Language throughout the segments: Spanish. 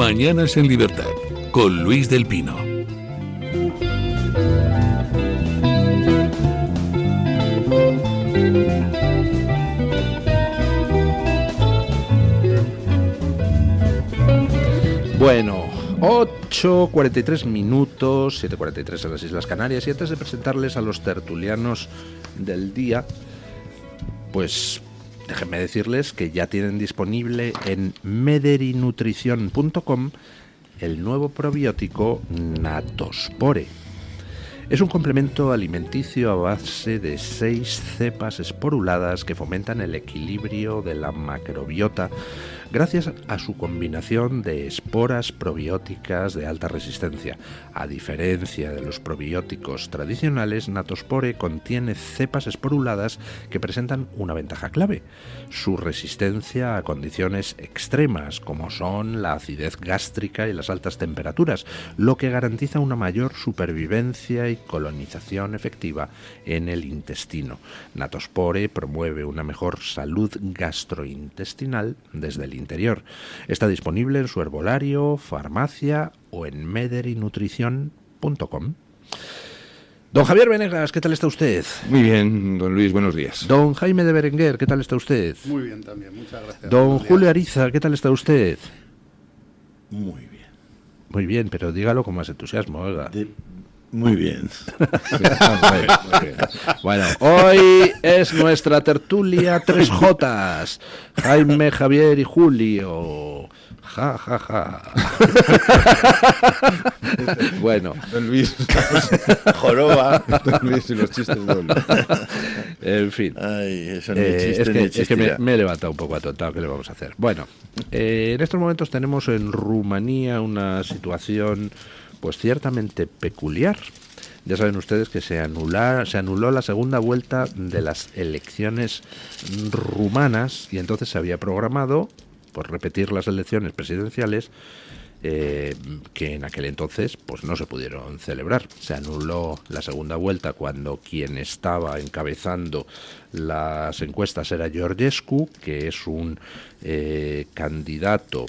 Mañanas en Libertad, con Luis del Pino. Bueno, 8:43 minutos, 7:43 en las Islas Canarias, y antes de presentarles a los tertulianos del día, pues déjenme decirles que ya tienen disponible en mederinutrición.com el nuevo probiótico Natospore. Es un complemento alimenticio a base de 6 cepas esporuladas que fomentan el equilibrio de la macrobiota gracias a su combinación de esporas probióticas de alta resistencia. A diferencia de los probióticos tradicionales, Natospore contiene cepas esporuladas que presentan una ventaja clave: su resistencia a condiciones extremas como son la acidez gástrica y las altas temperaturas, lo que garantiza una mayor supervivencia y colonización efectiva en el intestino. Natospore promueve una mejor salud gastrointestinal desde el interior. Está disponible en su herbolario, farmacia o en mederinutrición.com. Don Javier Venegas, ¿qué tal está usted? Muy bien, don Luis, buenos días. Don Jaime de Berenguer, ¿qué tal está usted? Muy bien también, muchas gracias. Don Julio Ariza, ¿qué tal está usted? Muy bien. Muy bien, pero dígalo con más entusiasmo, oiga. Muy bien. Muy bien. Bueno, hoy es nuestra tertulia 3Js. Jaime, Javier y Julio. Ja, ja, ja. Bueno. Don Luis, joroba. Don Luis y los chistes dobles. En fin. Ay, eso ni chiste, es que me he levantado un poco atontado. ¿Qué le vamos a hacer? Bueno, en estos momentos tenemos en Rumanía una situación pues ciertamente peculiar. Ya saben ustedes que se anuló la segunda vuelta de las elecciones rumanas y entonces se había programado pues repetir las elecciones presidenciales que en aquel entonces pues no se pudieron celebrar. Se anuló la segunda vuelta cuando quien estaba encabezando las encuestas era Georgescu, que es un candidato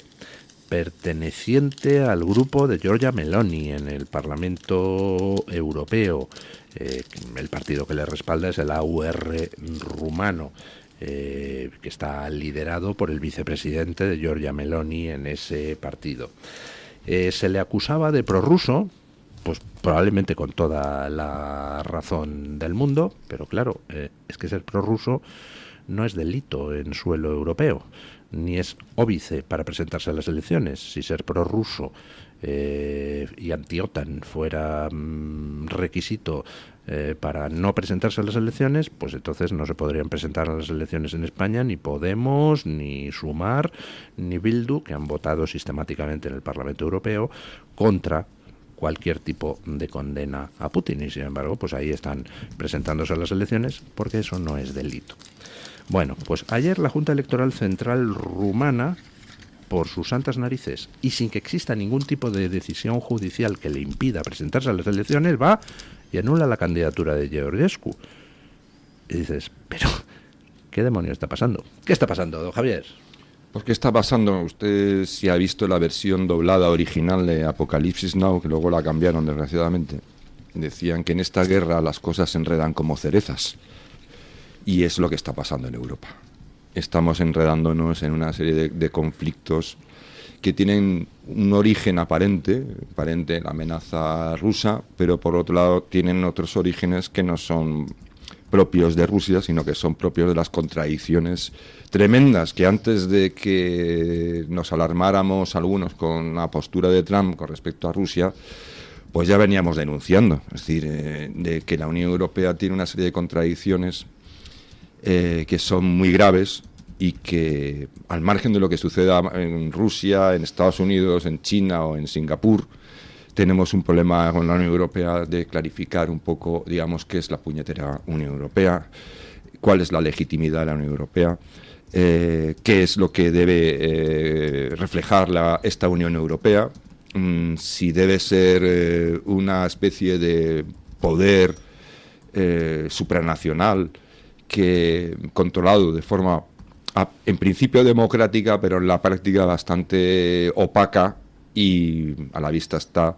perteneciente al grupo de Giorgia Meloni en el Parlamento Europeo. El partido que le respalda es el AUR rumano, que está liderado por el vicepresidente de Giorgia Meloni en ese partido. Se le acusaba de prorruso, pues probablemente con toda la razón del mundo, pero claro, es que ser prorruso no es delito en suelo europeo, ni es óbice para presentarse a las elecciones. Si ser prorruso y anti-OTAN fuera requisito para no presentarse a las elecciones, pues entonces no se podrían presentar a las elecciones en España ni Podemos, ni Sumar, ni Bildu, que han votado sistemáticamente en el Parlamento Europeo contra cualquier tipo de condena a Putin, y sin embargo pues ahí están presentándose a las elecciones porque eso no es delito. Bueno, pues ayer la Junta Electoral Central rumana, por sus santas narices y sin que exista ningún tipo de decisión judicial que le impida presentarse a las elecciones, va y anula la candidatura de Georgescu. Y dices, pero ¿qué demonios está pasando? ¿Qué está pasando, don Javier? Pues ¿qué está pasando? Usted si ha visto la versión doblada original de Apocalipsis Now, que luego la cambiaron desgraciadamente. Decían que en esta guerra las cosas se enredan como cerezas. Y es lo que está pasando en Europa. Estamos enredándonos en una serie de conflictos que tienen un origen aparente, la amenaza rusa, pero por otro lado tienen otros orígenes que no son propios de Rusia, sino que son propios de las contradicciones tremendas que antes de que nos alarmáramos algunos con la postura de Trump con respecto a Rusia, pues ya veníamos denunciando. Es decir, de que la Unión Europea tiene una serie de contradicciones que son muy graves y que, al margen de lo que suceda en Rusia, en Estados Unidos, en China o en Singapur, tenemos un problema con la Unión Europea de clarificar un poco, digamos, qué es la puñetera Unión Europea, cuál es la legitimidad de la Unión Europea, qué es lo que debe reflejar esta Unión Europea, si debe ser una especie de poder supranacional que controlado de forma en principio democrática, pero en la práctica bastante opaca y a la vista está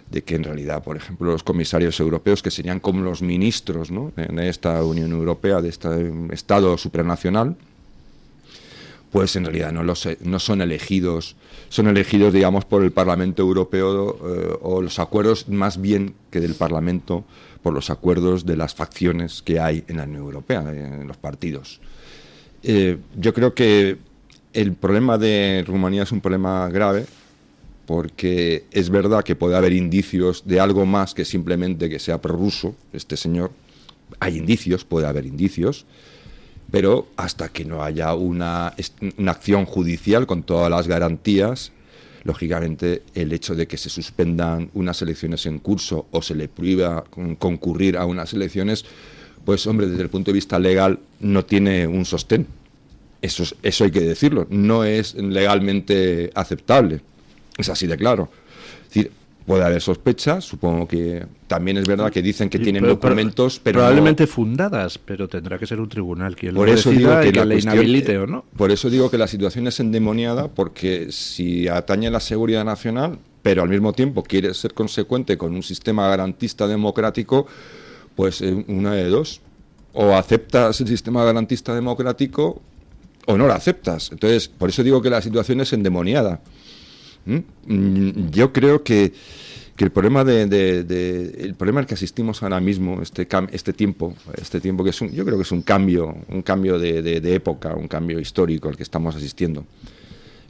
de que en realidad, por ejemplo, los comisarios europeos, que serían como los ministros, ¿no?, en esta Unión Europea, de este Estado supranacional, pues en realidad no son elegidos, digamos, por el Parlamento Europeo, o los acuerdos más bien que del Parlamento, por los acuerdos de las facciones que hay en la Unión Europea, en los partidos. Yo creo que el problema de Rumanía es un problema grave, porque es verdad que puede haber indicios de algo más que simplemente que sea prorruso este señor. Hay indicios, puede haber indicios, pero hasta que no haya una acción judicial con todas las garantías, lógicamente el hecho de que se suspendan unas elecciones en curso o se le prohíba concurrir a unas elecciones, pues hombre, desde el punto de vista legal no tiene un sostén. Eso hay que decirlo, no es legalmente aceptable. Es así de claro. Es decir, puede haber sospechas, supongo que también es verdad que dicen que tienen documentos, pero probablemente no, fundadas, pero tendrá que ser un tribunal quien por lo eso decida digo y que le cuestión, inhabilite o no. Por eso digo que la situación es endemoniada, porque si atañe a la seguridad nacional, pero al mismo tiempo quiere ser consecuente con un sistema garantista democrático, pues una de dos: o aceptas el sistema garantista democrático o no lo aceptas. Entonces, por eso digo que la situación es endemoniada. Yo creo que el problema el problema al que asistimos ahora mismo, este tiempo que es yo creo que es un cambio de época, un cambio histórico al que estamos asistiendo.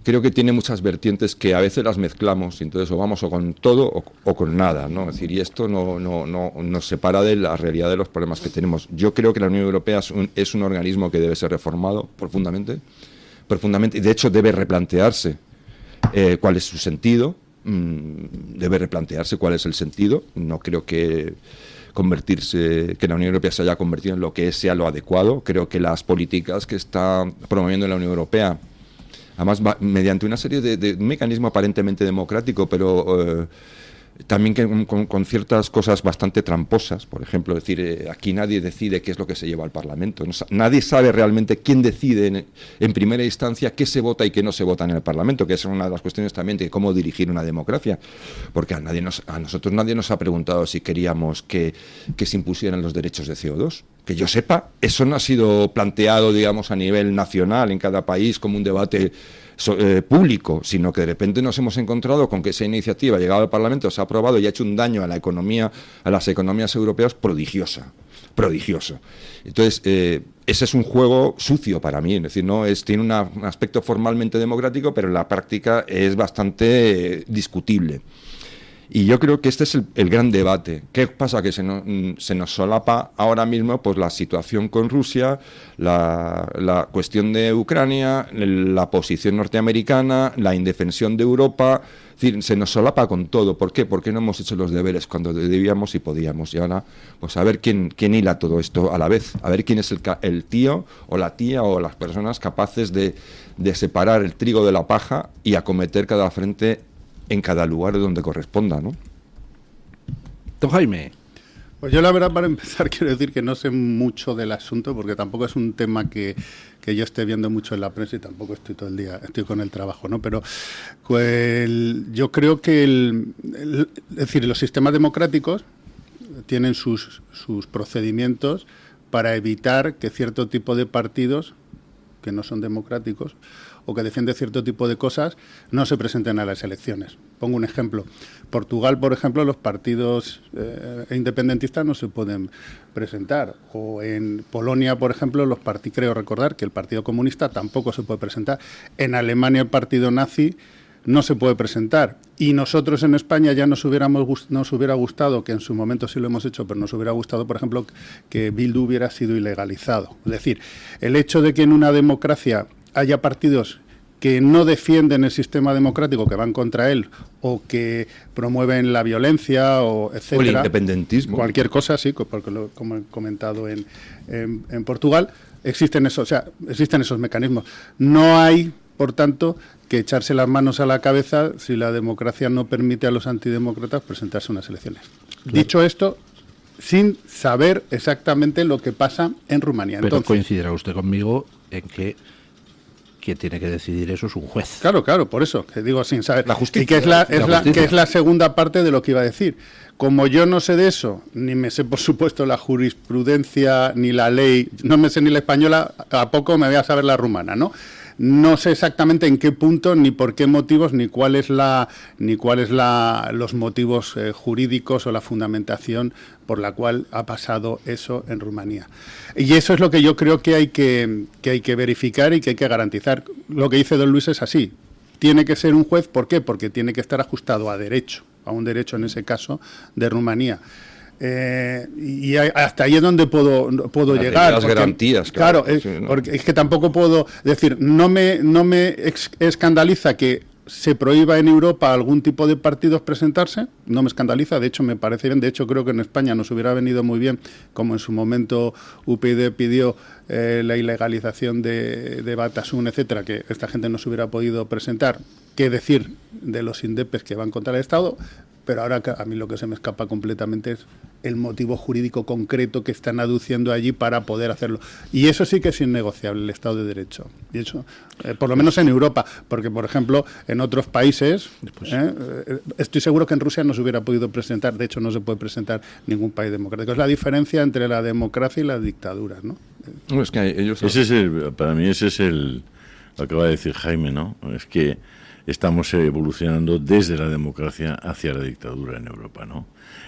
Creo que tiene muchas vertientes que a veces las mezclamos, y entonces o vamos o con todo o con nada, ¿no? Es decir, y esto no nos separa de la realidad de los problemas que tenemos. Yo creo que la Unión Europea es un organismo que debe ser reformado profundamente, y de hecho debe replantearse cuál es su sentido, debe replantearse cuál es el sentido. No creo que la Unión Europea se haya convertido en lo que sea lo adecuado. Creo que las políticas que está promoviendo la Unión Europea, además mediante una serie de un mecanismo aparentemente democrático, pero también con ciertas cosas bastante tramposas. Por ejemplo, decir, aquí nadie decide qué es lo que se lleva al Parlamento. Nadie sabe realmente quién decide en primera instancia qué se vota y qué no se vota en el Parlamento, que es una de las cuestiones también de cómo dirigir una democracia. Porque a nosotros nadie nos ha preguntado si queríamos que se impusieran los derechos de CO2. Que yo sepa, eso no ha sido planteado, digamos, a nivel nacional en cada país como un debate público, sino que de repente nos hemos encontrado con que esa iniciativa ha llegado al Parlamento, se ha aprobado y ha hecho un daño a la economía, a las economías europeas prodigioso. Entonces, ese es un juego sucio para mí, es decir, tiene un aspecto formalmente democrático, pero en la práctica es bastante discutible. Y yo creo que este es el gran debate. ¿Qué pasa? Que se nos solapa ahora mismo pues la situación con Rusia, la cuestión de Ucrania, la posición norteamericana, la indefensión de Europa. Es decir, se nos solapa con todo. ¿Por qué? Porque no hemos hecho los deberes cuando debíamos y podíamos. Y ahora, pues a ver quién hila todo esto a la vez. A ver quién es el tío o la tía o las personas capaces de separar el trigo de la paja y acometer cada frente en cada lugar donde corresponda, ¿no? Don Jaime. Pues yo la verdad, para empezar, quiero decir que no sé mucho del asunto, porque tampoco es un tema que yo esté viendo mucho en la prensa, y tampoco estoy todo el día, estoy con el trabajo, ¿no? Pero yo creo que es decir, los sistemas democráticos tienen sus procedimientos para evitar que cierto tipo de partidos que no son democráticos o que defienden cierto tipo de cosas no se presenten a las elecciones. Pongo un ejemplo. Portugal, por ejemplo, los partidos independentistas no se pueden presentar. O en Polonia, por ejemplo, creo recordar que el Partido Comunista tampoco se puede presentar. En Alemania el Partido Nazi no se puede presentar. Y nosotros en España ya nos hubiera gustado, que en su momento sí lo hemos hecho, pero nos hubiera gustado, por ejemplo, que Bildu hubiera sido ilegalizado. Es decir, el hecho de que en una democracia haya partidos que no defienden el sistema democrático, que van contra él, o que promueven la violencia, o etcétera. O el independentismo. Cualquier cosa, sí, porque como he comentado en Portugal, existen esos mecanismos. No hay, por tanto, que echarse las manos a la cabeza si la democracia no permite a los antidemócratas presentarse a unas elecciones. Claro. Dicho esto, sin saber exactamente lo que pasa en Rumanía. Pero entonces, coincidirá usted conmigo en que quien tiene que decidir eso es un juez. Claro, por eso, que digo sin saber. La justicia. Y que es la segunda parte de lo que iba a decir. Como yo no sé de eso, ni me sé, por supuesto, la jurisprudencia, ni la ley, no me sé ni la española, a poco me voy a saber la rumana, ¿no? No sé exactamente en qué punto, ni por qué motivos, ni cuál es los motivos jurídicos o la fundamentación por la cual ha pasado eso en Rumanía. Y eso es lo que yo creo que hay que verificar y que hay que garantizar. Lo que dice don Luis es así. Tiene que ser un juez, ¿por qué? Porque tiene que estar ajustado a derecho, a un derecho en ese caso de Rumanía. Y hasta ahí es donde puedo llegar. Las garantías, claro, sí, ¿no? porque es que tampoco puedo decir, no me escandaliza que se prohíba en Europa algún tipo de partidos presentarse, no me escandaliza, de hecho me parece bien, de hecho creo que en España nos hubiera venido muy bien, como en su momento UPyD pidió la ilegalización de Batasuna, etcétera, que esta gente no se hubiera podido presentar, qué decir de los indepes que van contra el Estado. Pero ahora a mí lo que se me escapa completamente es el motivo jurídico concreto que están aduciendo allí para poder hacerlo. Y eso sí que es innegociable, el Estado de Derecho. Y eso, por lo menos en Europa, porque, por ejemplo, en otros países, estoy seguro que en Rusia no se hubiera podido presentar, de hecho no se puede presentar ningún país democrático. Es la diferencia entre la democracia y las dictaduras, ¿no? No, es que ellos... Para mí ese es lo que acaba de decir Jaime, ¿no? Es que estamos evolucionando desde la democracia hacia la dictadura en Europa, ¿no?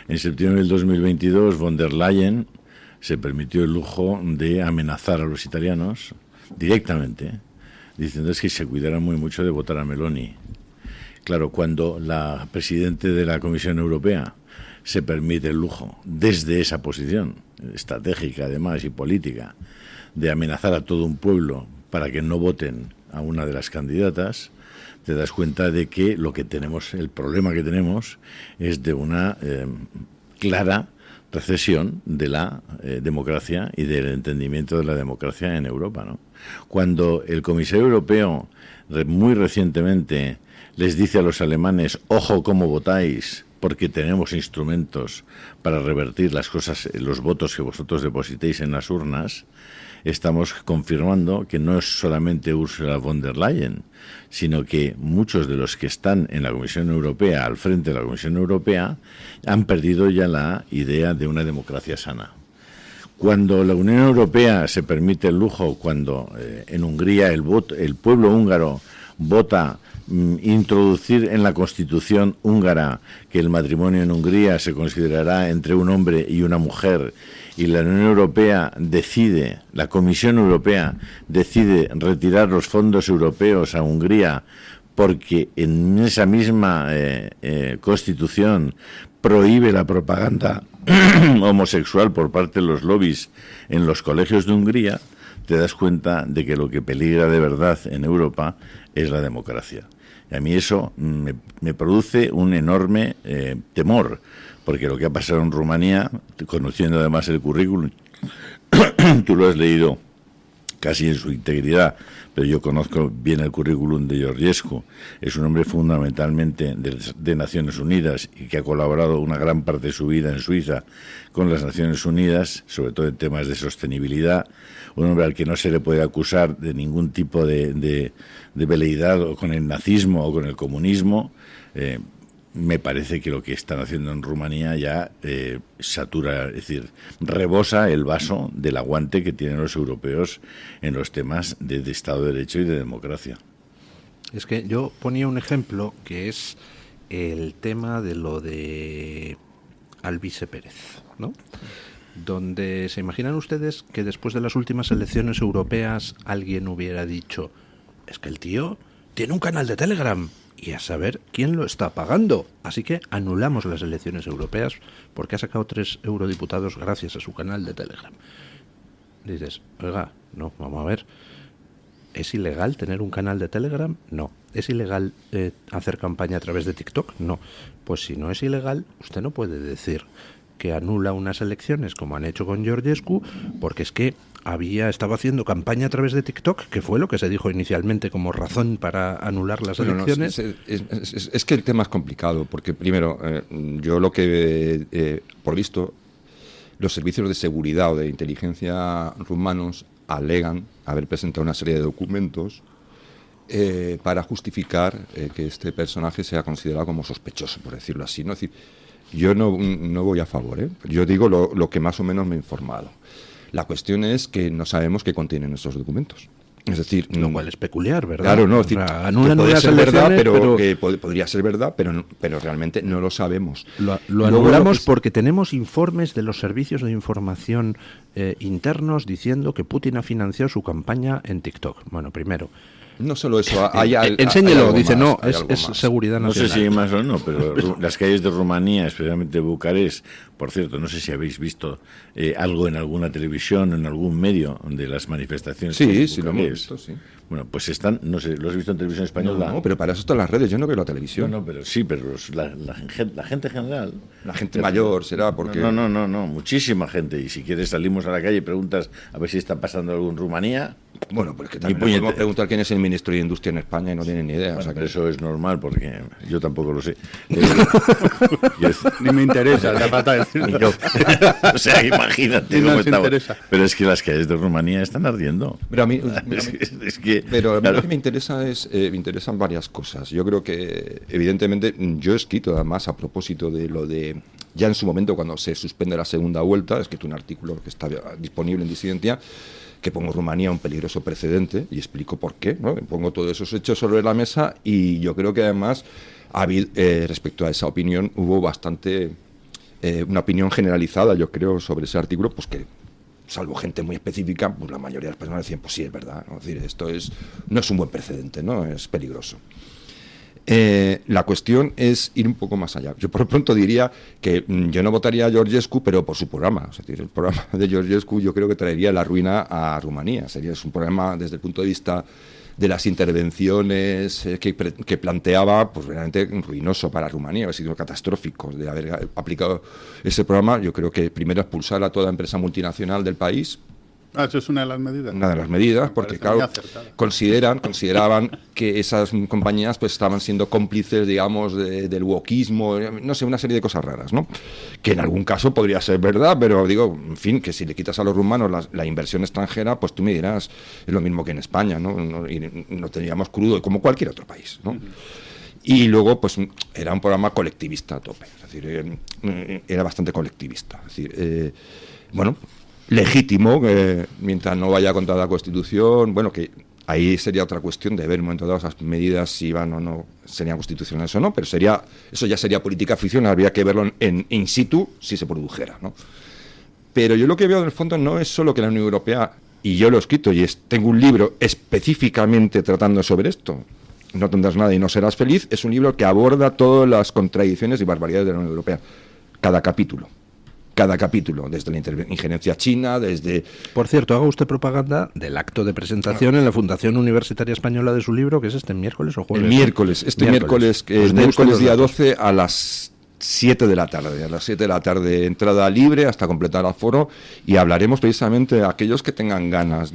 En septiembre del 2022, von der Leyen se permitió el lujo de amenazar a los italianos directamente, diciéndoles que se cuidaran muy mucho de votar a Meloni. Claro, cuando la presidenta de la Comisión Europea se permite el lujo, desde esa posición estratégica además y política, de amenazar a todo un pueblo para que no voten a una de las candidatas, te das cuenta de que el problema que tenemos es de una clara recesión de la democracia y del entendimiento de la democracia en Europa, ¿no? Cuando el comisario europeo muy recientemente les dice a los alemanes, ojo cómo votáis, porque tenemos instrumentos para revertir las cosas, los votos que vosotros depositéis en las urnas, estamos confirmando que no es solamente Ursula von der Leyen, sino que muchos de los que están en la Comisión Europea, al frente de la Comisión Europea, han perdido ya la idea de una democracia sana. Cuando la Unión Europea se permite el lujo, cuando en Hungría el pueblo húngaro vota introducir en la Constitución húngara que el matrimonio en Hungría se considerará entre un hombre y una mujer, y la Unión Europea decide, la Comisión Europea decide retirar los fondos europeos a Hungría porque en esa misma Constitución prohíbe la propaganda homosexual por parte de los lobbies en los colegios de Hungría, te das cuenta de que lo que peligra de verdad en Europa es la democracia. Y a mí eso me produce un enorme temor, porque lo que ha pasado en Rumanía, conociendo además el currículum, tú lo has leído casi en su integridad, pero yo conozco bien el currículum de Georgescu. Es un hombre fundamentalmente de Naciones Unidas y que ha colaborado una gran parte de su vida en Suiza con las Naciones Unidas, sobre todo en temas de sostenibilidad. Un hombre al que no se le puede acusar de ningún tipo de veleidad o con el nazismo o con el comunismo. Me parece que lo que están haciendo en Rumanía ya satura, es decir, rebosa el vaso del aguante que tienen los europeos en los temas de Estado de Derecho y de democracia. Es que yo ponía un ejemplo que es el tema de lo de Alvise Pérez, ¿no? Donde se imaginan ustedes que después de las últimas elecciones europeas alguien hubiera dicho, es que el tío tiene un canal de Telegram y a saber quién lo está pagando. Así que anulamos las elecciones europeas porque ha sacado 3 eurodiputados gracias a su canal de Telegram. Dices, oiga, no, vamos a ver. ¿Es ilegal tener un canal de Telegram? No. ¿Es ilegal hacer campaña a través de TikTok? No. Pues si no es ilegal, usted no puede decir que anula unas elecciones como han hecho con Georgescu, porque es que estaba haciendo campaña a través de TikTok, que fue lo que se dijo inicialmente como razón para anular las elecciones. Es que el tema es complicado, porque primero, yo lo que, por visto, los servicios de seguridad o de inteligencia rumanos alegan haber presentado una serie de documentos para justificar que este personaje sea considerado como sospechoso, por decirlo así, ¿no? Es decir, yo no voy a favor, ¿eh? Yo digo lo que más o menos me he informado. La cuestión es que no sabemos qué contienen esos documentos. Es decir, lo cual es peculiar, ¿verdad? Claro, no, o es decir, sea, anulan puede unas ser verdad, elecciones, pero podría ser verdad, pero realmente no lo sabemos. Lo anulamos porque tenemos informes de los servicios de información internos diciendo que Putin ha financiado su campaña en TikTok. Bueno, primero. No solo eso, enséñelo, dice, más, no, es seguridad nacional. No sé si más o no, pero las calles de Rumanía, especialmente Bucarest, por cierto, no sé si habéis visto algo en alguna televisión, en algún medio de las manifestaciones. Sí, lo hemos visto, sí. Bueno, pues están, no sé, ¿los he visto en televisión española? No, pero para eso están las redes, yo no veo la televisión. No, pero sí, pero la gente general. La gente mayor será porque... No, muchísima gente. Y si quieres salimos a la calle y preguntas a ver si está pasando algo en Rumanía. Bueno, pues que también podemos preguntar quién es el ministro de Industria en España y no tienen ni idea. Bueno, o sea que... eso es normal porque yo tampoco lo sé. Ni me interesa, la pata de decirlo. O sea, imagínate cómo estamos. Pero es que las calles de Rumanía están ardiendo. Pero a mí, claro. Lo que me interesa me interesan varias cosas. Yo creo que, evidentemente, yo he escrito además a propósito de lo de, ya en su momento cuando se suspende la segunda vuelta, he escrito un artículo que está disponible en Disidencia, que pongo Rumanía un peligroso precedente y explico por qué, ¿no? Pongo todos esos hechos sobre la mesa y yo creo que además respecto a esa opinión hubo bastante una opinión generalizada, yo creo, sobre ese artículo, pues que salvo gente muy específica, pues la mayoría de las personas decían, pues sí, es verdad, ¿no? Es decir, no es un buen precedente, ¿no? Es peligroso. La cuestión es ir un poco más allá. Yo por pronto diría que yo no votaría a Georgescu, pero por su programa. Es decir, el programa de Georgescu yo creo que traería la ruina a Rumanía. Es un programa desde el punto de vista de las intervenciones que planteaba, pues realmente ruinoso para Rumanía, ha sido catastrófico de haber aplicado ese programa. Yo creo que primero expulsar a toda empresa multinacional del país. Eso es una de las medidas. Una de las medidas, porque claro, consideraban que esas compañías pues estaban siendo cómplices, digamos, del wokismo, no sé, una serie de cosas raras, ¿no? Que en algún caso podría ser verdad, pero digo, en fin, que si le quitas a los rumanos la inversión extranjera, pues tú me dirás, es lo mismo que en España, ¿no? Y lo tendríamos crudo, como cualquier otro país, ¿no? Y luego, pues, era un programa colectivista a tope, es decir, era bastante colectivista, es decir, bueno, legítimo, mientras no vaya contra la Constitución, bueno, que ahí sería otra cuestión de ver en un momento dado esas medidas si iban o no, serían constitucionales o no, pero eso ya sería política ficción, habría que verlo in situ si se produjera, ¿no? Pero yo lo que veo en el fondo no es solo que la Unión Europea, y yo lo he escrito y tengo un libro específicamente tratando sobre esto, No tendrás nada y no serás feliz, es un libro que aborda todas las contradicciones y barbaridades de la Unión Europea, cada capítulo, desde la injerencia china, desde... Por cierto, haga usted propaganda del acto de presentación en la Fundación Universitaria Española de su libro, que es este miércoles o jueves. El miércoles, miércoles día 12 a las 7 de la tarde. A las 7 de la tarde, entrada libre hasta completar aforo, y hablaremos precisamente de aquellos que tengan ganas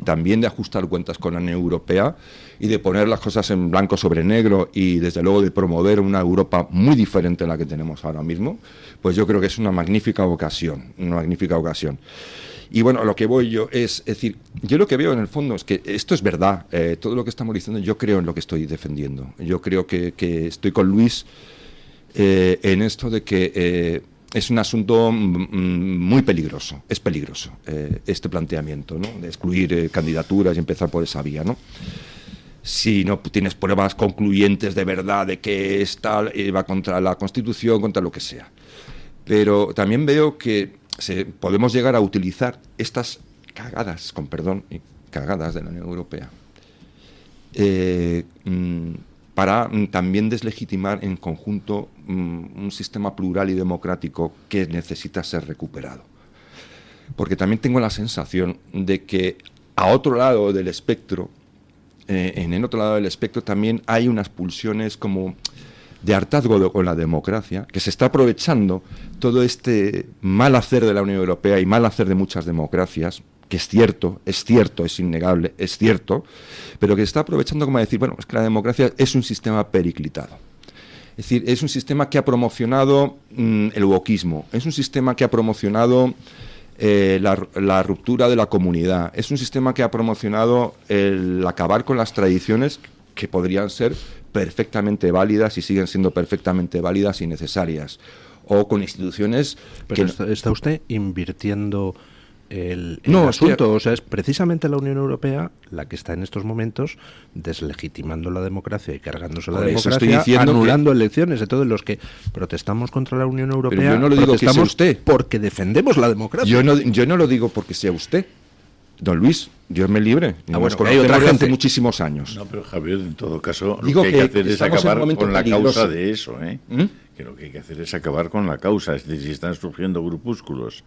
también de ajustar cuentas con la Unión Europea y de poner las cosas en blanco sobre negro y desde luego de promover una Europa muy diferente a la que tenemos ahora mismo. Pues yo creo que es una magnífica ocasión. Y bueno, a lo que voy yo es decir, yo lo que veo en el fondo es que esto es verdad, todo lo que estamos diciendo, yo creo en lo que estoy defendiendo. Yo creo que estoy con Luis en esto de que es un asunto muy peligroso, es peligroso este planteamiento, ¿no? De excluir candidaturas y empezar por esa vía, ¿no? Si no tienes pruebas concluyentes de verdad de que esta va contra la Constitución, contra lo que sea. Pero también veo que podemos llegar a utilizar estas cagadas, con perdón, cagadas de la Unión Europea, para también deslegitimar en conjunto un sistema plural y democrático que necesita ser recuperado. Porque también tengo la sensación de que a otro lado del espectro, en el otro lado del espectro también hay unas pulsiones como de hartazgo con la democracia, que se está aprovechando todo este mal hacer de la Unión Europea y mal hacer de muchas democracias, que es cierto, es innegable, es cierto, pero que se está aprovechando como a decir, bueno, es que la democracia es un sistema periclitado. Es decir, es un sistema que ha promocionado el wokismo, es un sistema que ha promocionado la ruptura de la comunidad. Es un sistema que ha promocionado el acabar con las tradiciones que podrían ser perfectamente válidas y siguen siendo perfectamente válidas y necesarias. O con instituciones... Pero ¿está usted invirtiendo el No, asunto? O sea, es precisamente la Unión Europea la que está en estos momentos deslegitimando la democracia y cargándose la Por eso estoy democracia, diciendo anulando elecciones. Entonces, los que protestamos contra la Unión Europea, Pero yo no lo digo que sea protestamos usted. porque defendemos la democracia. Yo no lo digo porque sea usted, don Luis, Dios me libre. Nos bueno, conocemos hay otra desde gente. hace muchísimos años. No, pero Javier, en todo caso, Digo lo que hay que que hacer es estamos en un acabar momento con la peligroso. causa de eso, ¿eh? ¿Mm? Que lo que hay que hacer es acabar con la causa. Es decir, si están surgiendo grupúsculos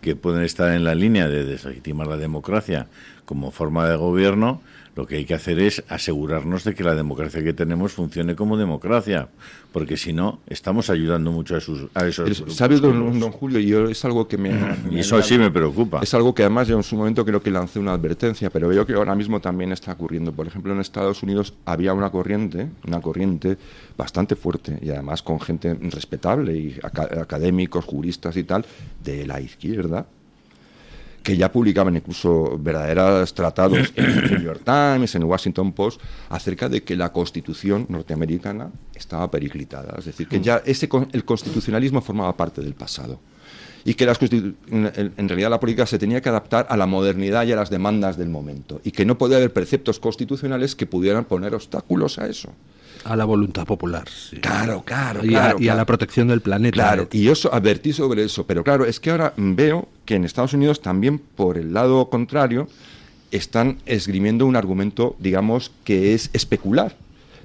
que pueden estar en la línea de deslegitimar la democracia como forma de gobierno, lo que hay que hacer es asegurarnos de que la democracia que tenemos funcione como democracia, porque si no, estamos ayudando mucho a esos grupúsculos. ¿Sabe, don Julio? Yo es algo que Y eso sí me preocupa. Es algo que además yo en su momento creo que lancé una advertencia, pero veo que ahora mismo también está ocurriendo. Por ejemplo, en Estados Unidos había una corriente bastante fuerte y además con gente respetable y académicos, juristas y tal, de la izquierda, que ya publicaban incluso verdaderos tratados en el New York Times, en el Washington Post, acerca de que la Constitución norteamericana estaba periclitada. Es decir, que ya el constitucionalismo formaba parte del pasado. Y que en realidad la política se tenía que adaptar a la modernidad y a las demandas del momento. Y que no podía haber preceptos constitucionales que pudieran poner obstáculos a eso. A la voluntad popular, sí. Claro. Y a la protección del planeta. Claro, y yo advertí sobre eso, pero claro, es que ahora veo que en Estados Unidos también, por el lado contrario, están esgrimiendo un argumento, digamos, que es especular,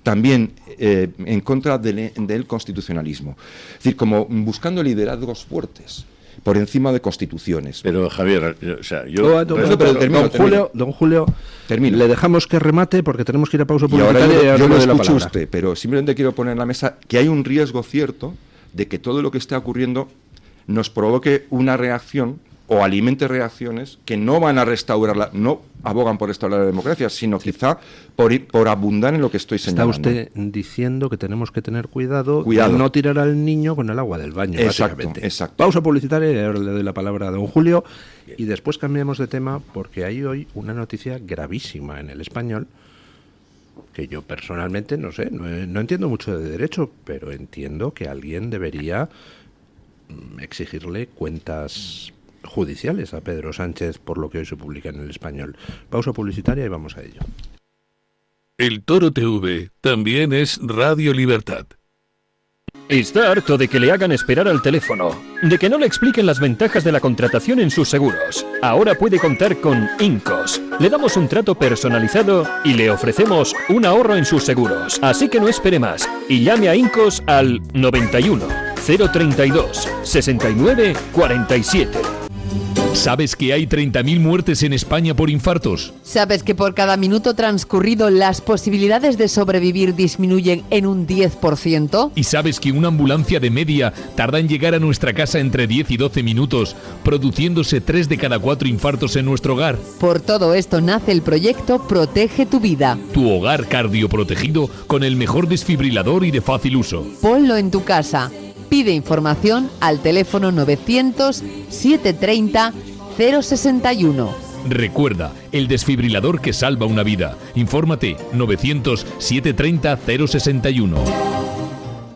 también en contra del constitucionalismo. Es decir, como buscando liderazgos fuertes por encima de constituciones. Pero Javier, o sea, yo... Don Julio, Termino. le dejamos que remate porque tenemos que ir a pausa Y ahora publicitaria. yo lo le doy la escucho palabra. usted, pero simplemente quiero poner en la mesa que hay un riesgo cierto de que todo lo que esté ocurriendo nos provoque una reacción o alimente reacciones que no van a restaurarla, no abogan por restaurar la democracia, sino quizá por abundar en lo que estoy Está señalando. usted diciendo que tenemos que tener cuidado de Cuidado. no tirar al niño con el agua del baño, Exacto, básicamente. exacto. Pausa publicitaria y ahora le doy la palabra a don Julio y después cambiamos de tema porque hay hoy una noticia gravísima en El Español que yo personalmente no sé, no entiendo mucho de derecho, pero entiendo que alguien debería exigirle cuentas judiciales a Pedro Sánchez por lo que hoy se publica en El Español. Pausa publicitaria y vamos a ello. El Toro TV también es Radio Libertad. Está harto de que le hagan esperar al teléfono, de que no le expliquen las ventajas de la contratación en sus seguros. Ahora puede contar con Incos. Le damos un trato personalizado y le ofrecemos un ahorro en sus seguros. Así que no espere más y llame a Incos al 91 032 69 47. ¿Sabes que hay 30.000 muertes en España por infartos? ¿Sabes que por cada minuto transcurrido las posibilidades de sobrevivir disminuyen en un 10%? ¿Y sabes que una ambulancia de media tarda en llegar a nuestra casa entre 10 y 12 minutos, produciéndose 3 de cada 4 infartos en nuestro hogar? Por todo esto nace el proyecto Protege tu Vida. Tu hogar cardioprotegido con el mejor desfibrilador y de fácil uso. Ponlo en tu casa. Pide información al teléfono 900-730-061. Recuerda, el desfibrilador que salva una vida. Infórmate 900-730-061.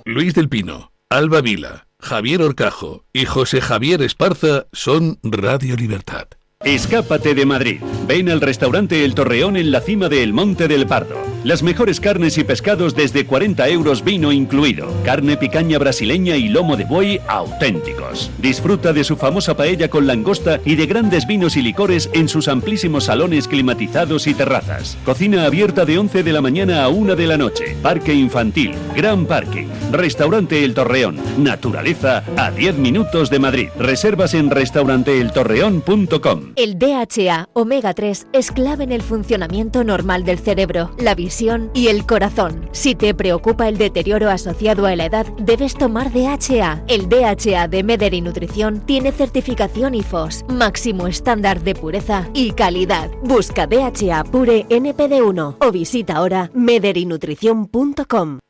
Luis del Pino, Alba Vila, Javier Horcajo y José Javier Esparza son Radio Libertad. Escápate de Madrid. Ven al restaurante El Torreón en la cima del Monte del Pardo. Las mejores carnes y pescados desde 40 euros, vino incluido. Carne picaña brasileña y lomo de buey auténticos. Disfruta de su famosa paella con langosta y de grandes vinos y licores en sus amplísimos salones climatizados y terrazas. Cocina abierta de 11 de la mañana a 1 de la noche. Parque infantil, gran parking. Restaurante El Torreón. Naturaleza a 10 minutos de Madrid. Reservas en restauranteeltorreón.com. El DHA Omega 3 es clave en el funcionamiento normal del cerebro, la visión y el corazón. Si te preocupa el deterioro asociado a la edad, debes tomar DHA. El DHA de Mederi Nutrición tiene certificación IFOS, máximo estándar de pureza y calidad. Busca DHA Pure NPD1 o visita ahora mederinutrición.com.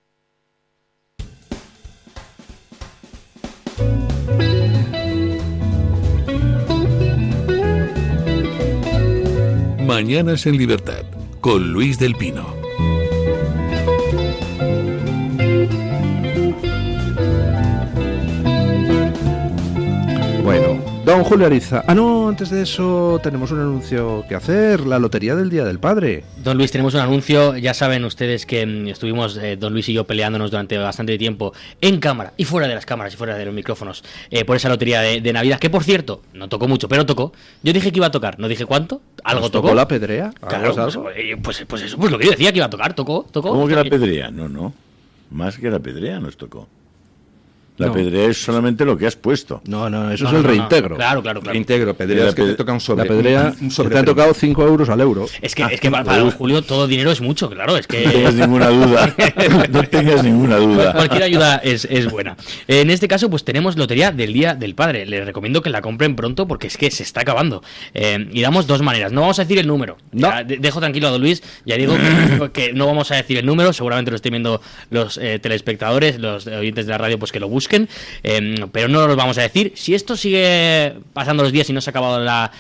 Mañanas en Libertad, con Luis del Pino. Bueno, don Julio Ariza. No, antes de eso tenemos un anuncio que hacer, la Lotería del Día del Padre. Don Luis, tenemos un anuncio. Ya saben ustedes que estuvimos, don Luis y yo, peleándonos durante bastante tiempo en cámara y fuera de las cámaras y fuera de los micrófonos por esa lotería de Navidad, que por cierto, no tocó mucho, pero tocó. Yo dije que iba a tocar, no dije cuánto, algo tocó. ¿Tocó la pedrea? Claro, pues eso, pues lo que yo decía que iba a tocar, tocó. ¿Cómo que la pedrea? No. Más que la pedrea nos tocó. La pedrea es solamente lo que has puesto. No, eso es el reintegro. No. Claro. Reintegro, pedrea es que te toca un sobre. La pedrea te han tocado 5 euros al euro. Es que para don Julio todo dinero es mucho, claro. Es que... No tengas ninguna duda. No tengas ninguna duda. Cualquier ayuda es buena. En este caso, pues tenemos Lotería del Día del Padre. Les recomiendo que la compren pronto porque es que se está acabando. Y damos 2 maneras. No vamos a decir el número. No. Dejo tranquilo a don Luis. Ya digo que no vamos a decir el número. Seguramente lo estén viendo los telespectadores, los oyentes de la radio, pues que lo busquen. Pero no los vamos a decir. Si esto sigue pasando los días y no se ha acabado las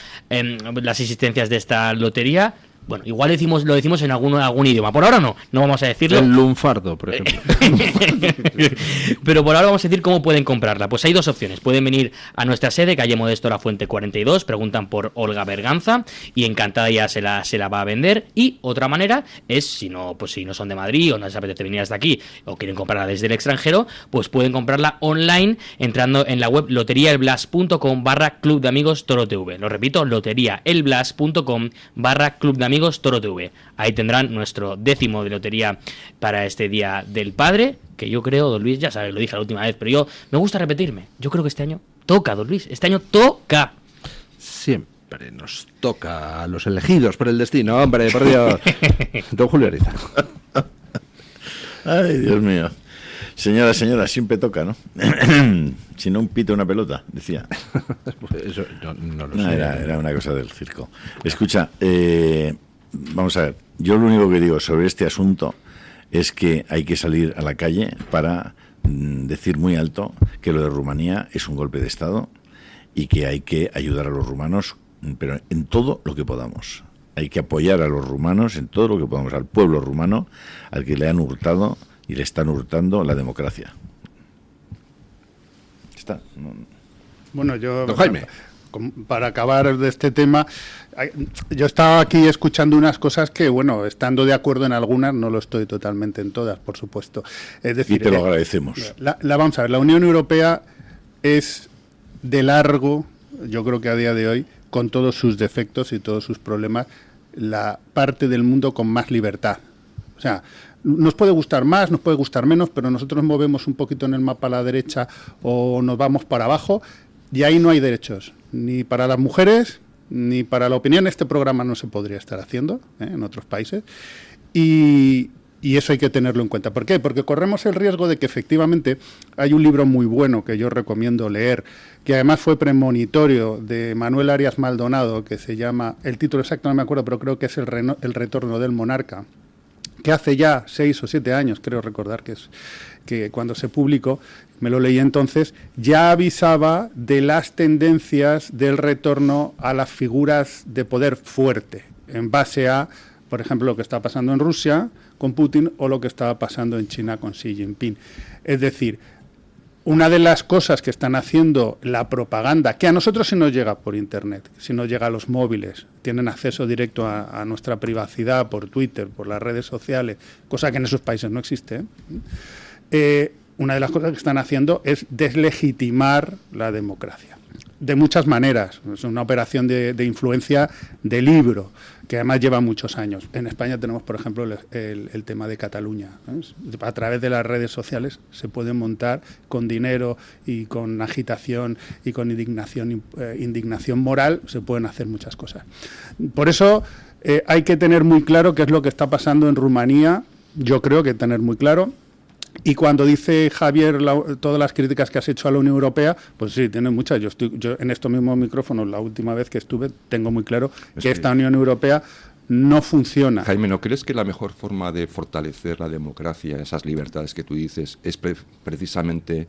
existencias de esta lotería, bueno, igual lo decimos en algún idioma. Por ahora no vamos a decirlo. El lunfardo, por ejemplo. Pero por ahora vamos a decir cómo pueden comprarla. Pues hay 2 opciones. Pueden venir a nuestra sede, calle Modesto La Fuente 42, preguntan por Olga Berganza y encantada ya se la va a vender. Y otra manera es, si no son de Madrid o no les apetece venir hasta aquí o quieren comprarla desde el extranjero, pues pueden comprarla online entrando en la web loteriaelblas.com/Club de Amigos Toro TV. Lo repito, loteriaelblas.com/Club de Amigos Toro TV. Ahí tendrán nuestro 10º de lotería para este Día del Padre, que yo creo, don Luis, ya sabes, lo dije la última vez, pero yo me gusta repetirme. Yo creo que este año toca, don Luis, este año toca. Siempre nos toca a los elegidos por el destino, hombre, por Dios. Don Julio Ariza. Ay, Dios mío. Señora, siempre toca, ¿no? Si no, un pito, una pelota, decía. Pues eso, no lo sé. Era una cosa del circo. Escucha, vamos a ver. Yo lo único que digo sobre este asunto es que hay que salir a la calle para decir muy alto que lo de Rumanía es un golpe de Estado y que hay que ayudar a los rumanos, pero en todo lo que podamos. Hay que apoyar a los rumanos en todo lo que podamos, al pueblo rumano, al que le han hurtado y le están hurtando la democracia. Está. Bueno, yo... Don Jaime. Para acabar de este tema, yo estaba aquí escuchando unas cosas que, bueno, estando de acuerdo en algunas, no lo estoy totalmente en todas, por supuesto. Es decir, y te lo agradecemos. Vamos a ver, la Unión Europea es de largo, yo creo que a día de hoy, con todos sus defectos y todos sus problemas, la parte del mundo con más libertad. O sea, nos puede gustar más, nos puede gustar menos, pero nosotros movemos un poquito en el mapa a la derecha o nos vamos para abajo y ahí no hay derechos, ni para las mujeres, ni para la opinión. Este programa no se podría estar haciendo en otros países y eso hay que tenerlo en cuenta. ¿Por qué? Porque corremos el riesgo de que efectivamente hay un libro muy bueno que yo recomiendo leer, que además fue premonitorio, de Manuel Arias Maldonado, que se llama, el título exacto no me acuerdo, pero creo que es El retorno del monarca, que hace ya 6 o 7 años, creo recordar que cuando se publicó, me lo leí entonces, ya avisaba de las tendencias del retorno a las figuras de poder fuerte, en base a, por ejemplo, lo que está pasando en Rusia con Putin o lo que estaba pasando en China con Xi Jinping. Es decir, una de las cosas que están haciendo la propaganda, que a nosotros sí nos llega por Internet, sí nos llega a los móviles, tienen acceso directo a nuestra privacidad por Twitter, por las redes sociales, cosa que en esos países no existe, una de las cosas que están haciendo es deslegitimar la democracia. De muchas maneras. Es una operación de influencia de libro, que además lleva muchos años. En España tenemos, por ejemplo, el tema de Cataluña, ¿sabes? A través de las redes sociales se pueden montar con dinero y con agitación y con indignación moral, se pueden hacer muchas cosas. Por eso hay que tener muy claro qué es lo que está pasando en Rumanía. Yo creo que tener muy claro. Y cuando dice Javier todas las críticas que has hecho a la Unión Europea, pues sí, tiene muchas. Yo en estos mismos micrófonos, la última vez que estuve, tengo muy claro que esta Unión Europea no funciona. Jaime, ¿no crees que la mejor forma de fortalecer la democracia, esas libertades que tú dices, es precisamente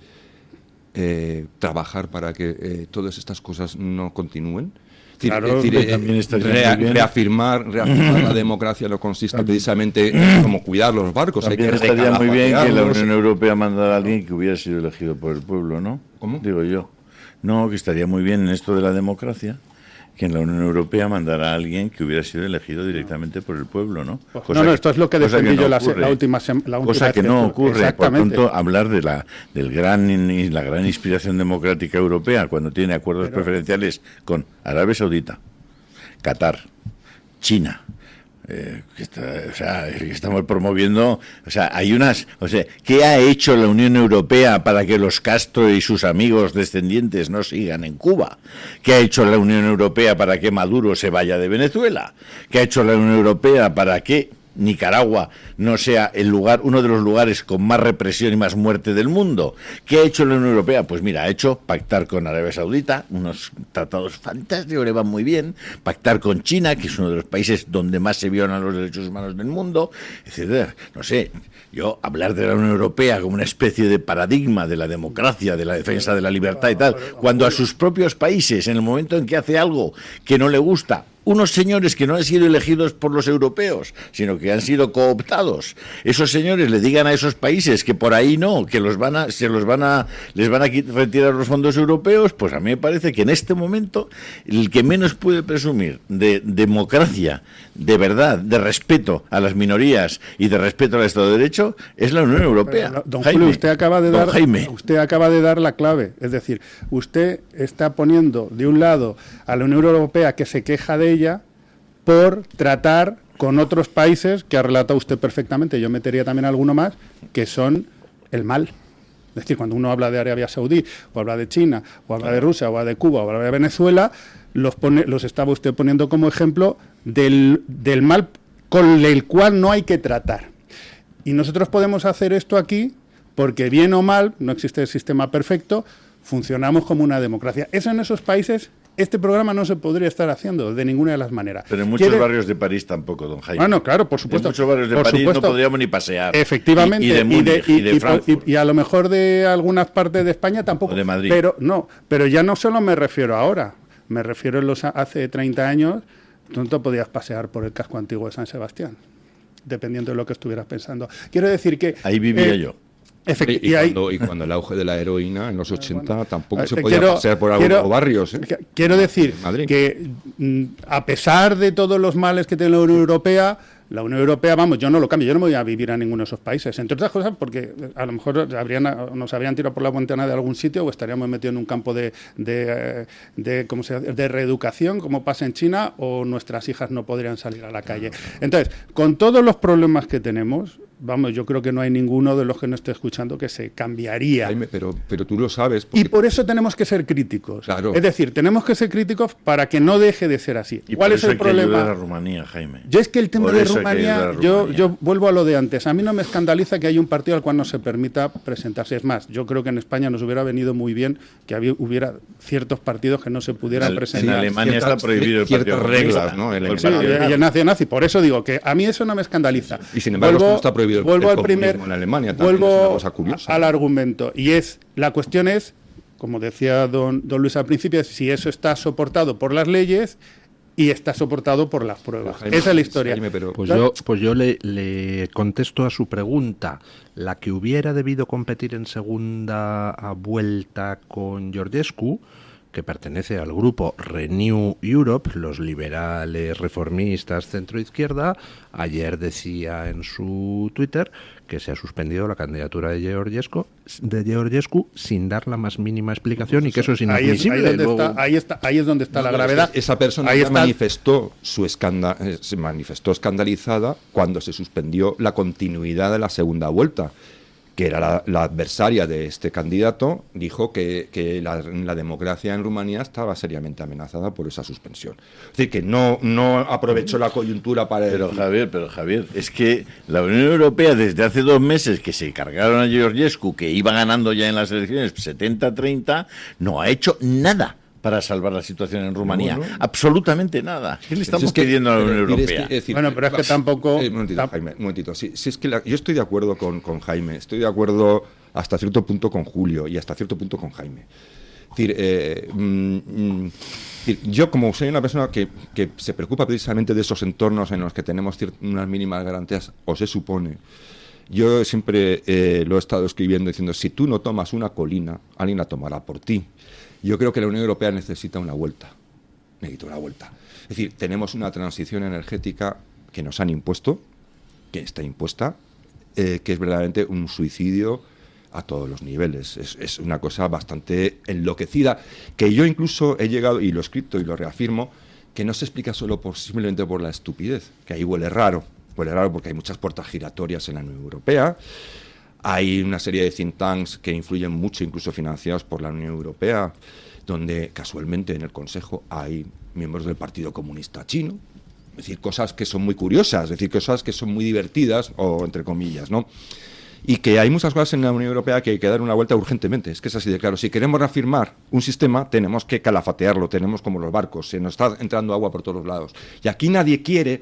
trabajar para que todas estas cosas no continúen? Claro, también reafirmar la democracia no consiste precisamente como cuidar los barcos. También hay que estaría muy bien que la Unión Europea mandara a alguien que hubiera sido elegido por el pueblo, ¿no? ¿Cómo? Digo yo. No, que estaría muy bien en esto de la democracia que en la Unión Europea mandara a alguien que hubiera sido elegido directamente por el pueblo, ¿no? Esto es lo que defendí yo la última cosa que no ocurre. Por tanto, hablar de la gran inspiración democrática europea cuando tiene acuerdos preferenciales con Arabia Saudita, Qatar, China, estamos promoviendo, ¿qué ha hecho la Unión Europea para que los Castro y sus amigos descendientes no sigan en Cuba? ¿Qué ha hecho la Unión Europea para que Maduro se vaya de Venezuela? ¿Qué ha hecho la Unión Europea para que Nicaragua no sea uno de los lugares con más represión y más muerte del mundo? ¿Qué ha hecho la Unión Europea? Pues mira, ha hecho pactar con Arabia Saudita, unos tratados fantásticos, le van muy bien, pactar con China, que es uno de los países donde más se violan los derechos humanos del mundo, etcétera. No sé, yo hablar de la Unión Europea como una especie de paradigma de la democracia, de la defensa de la libertad y tal, cuando a sus propios países, en el momento en que hace algo que no le gusta, unos señores que no han sido elegidos por los europeos, sino que han sido cooptados, esos señores le digan a esos países que por ahí no, que les van a retirar los fondos europeos, pues a mí me parece que en este momento el que menos puede presumir de democracia, de verdad, de respeto a las minorías y de respeto al Estado de Derecho es la Unión Europea. Pero, don Julio, usted acaba de dar la clave, es decir, usted está poniendo de un lado a la Unión Europea que se queja de ella por tratar con otros países que ha relatado usted perfectamente, yo metería también alguno más, que son el mal. Es decir, cuando uno habla de Arabia Saudí, o habla de China, o habla de Rusia, o habla de Cuba, o habla de Venezuela, los estaba usted poniendo como ejemplo del mal con el cual no hay que tratar. Y nosotros podemos hacer esto aquí porque, bien o mal, no existe el sistema perfecto, funcionamos como una democracia. Eso en esos países, este programa no se podría estar haciendo de ninguna de las maneras. Pero en muchos barrios de París tampoco, don Jaime. No, claro, por supuesto. En muchos barrios de París no podríamos ni pasear. Efectivamente. Y de Múnich, y de Frankfurt. Y a lo mejor de algunas partes de España tampoco. O de Madrid. Pero ya no solo me refiero ahora. Me refiero hace 30 años, tú no podías pasear por el casco antiguo de San Sebastián, dependiendo de lo que estuvieras pensando. Quiero decir que... Ahí vivía yo. Y cuando el auge de la heroína en los 80 tampoco se podía pasear por algunos barrios. Quiero decir que a pesar de todos los males que tiene la Unión Europea, yo no lo cambio, yo no me voy a vivir a ninguno de esos países, entre otras cosas porque a lo mejor nos habrían tirado por la ventana de algún sitio o estaríamos metidos en un campo de reeducación, como pasa en China, o nuestras hijas no podrían salir a la calle. Entonces, con todos los problemas que tenemos, yo creo que no hay ninguno de los que no esté escuchando que se cambiaría. Jaime, pero tú lo sabes. Y por eso tenemos que ser críticos. Claro. Es decir, tenemos que ser críticos para que no deje de ser así. ¿Y ¿Cuál es el problema? Ayudar a Rumanía, Jaime. Yo es que el tema de Rumanía, yo vuelvo a lo de antes. A mí no me escandaliza que haya un partido al cual no se permita presentarse. Es más, yo creo que en España nos hubiera venido muy bien que hubiera ciertos partidos que no se pudieran presentar. En Alemania está prohibido el partido reglas, ¿no? Y el nazi. Por eso digo que a mí eso no me escandaliza. Y sin embargo, no está prohibido el comunismo en Alemania. Vuelvo al argumento. Y la cuestión es, como decía don Luis al principio, si eso está soportado por las leyes y está soportado por las pruebas. Jaime, esa es la historia. Jaime, pero... Pues yo le contesto a su pregunta. La que hubiera debido competir en segunda vuelta con Georgescu, que pertenece al grupo Renew Europe, los liberales reformistas centro-izquierda, ayer decía en su Twitter que se ha suspendido la candidatura de Georgescu sin dar la más mínima explicación y que eso es inadmisible. Ahí es donde está la gravedad. Esa persona se manifestó escandalizada cuando se suspendió la continuidad de la segunda vuelta, que era la adversaria de este candidato, dijo que la democracia en Rumanía estaba seriamente amenazada por esa suspensión. Es decir, que no aprovechó la coyuntura para... Pero Javier, es que la Unión Europea desde hace 2 meses que se cargaron a Georgescu, que iba ganando ya en las elecciones 70-30, no ha hecho nada para salvar la situación en Rumanía. Bueno, absolutamente nada. ¿Qué le estamos pidiendo a la Unión Europea? Pero es que tampoco... Jaime, un momentito. Sí, es que yo estoy de acuerdo con Jaime. Estoy de acuerdo hasta cierto punto con Julio y hasta cierto punto con Jaime. Es decir, yo como soy una persona que se preocupa precisamente de esos entornos en los que tenemos unas mínimas garantías, o se supone, yo siempre lo he estado escribiendo diciendo, si tú no tomas una colina, alguien la tomará por ti. Yo creo que la Unión Europea necesita una vuelta. Es decir, tenemos una transición energética que nos han impuesto, que está impuesta, que es verdaderamente un suicidio a todos los niveles. Es una cosa bastante enloquecida, que yo incluso he llegado, y lo he escrito y lo reafirmo, que no se explica solo simplemente por la estupidez, que ahí huele raro porque hay muchas puertas giratorias en la Unión Europea, hay una serie de think tanks que influyen mucho, incluso financiados por la Unión Europea, donde casualmente en el Consejo hay miembros del Partido Comunista Chino, es decir, cosas que son muy curiosas, es decir, cosas que son muy divertidas, o entre comillas, ¿no? Y que hay muchas cosas en la Unión Europea que hay que dar una vuelta urgentemente. Es que es así de claro. Si queremos reafirmar un sistema, tenemos que calafatearlo, tenemos como los barcos, se nos está entrando agua por todos los lados. Y aquí nadie quiere.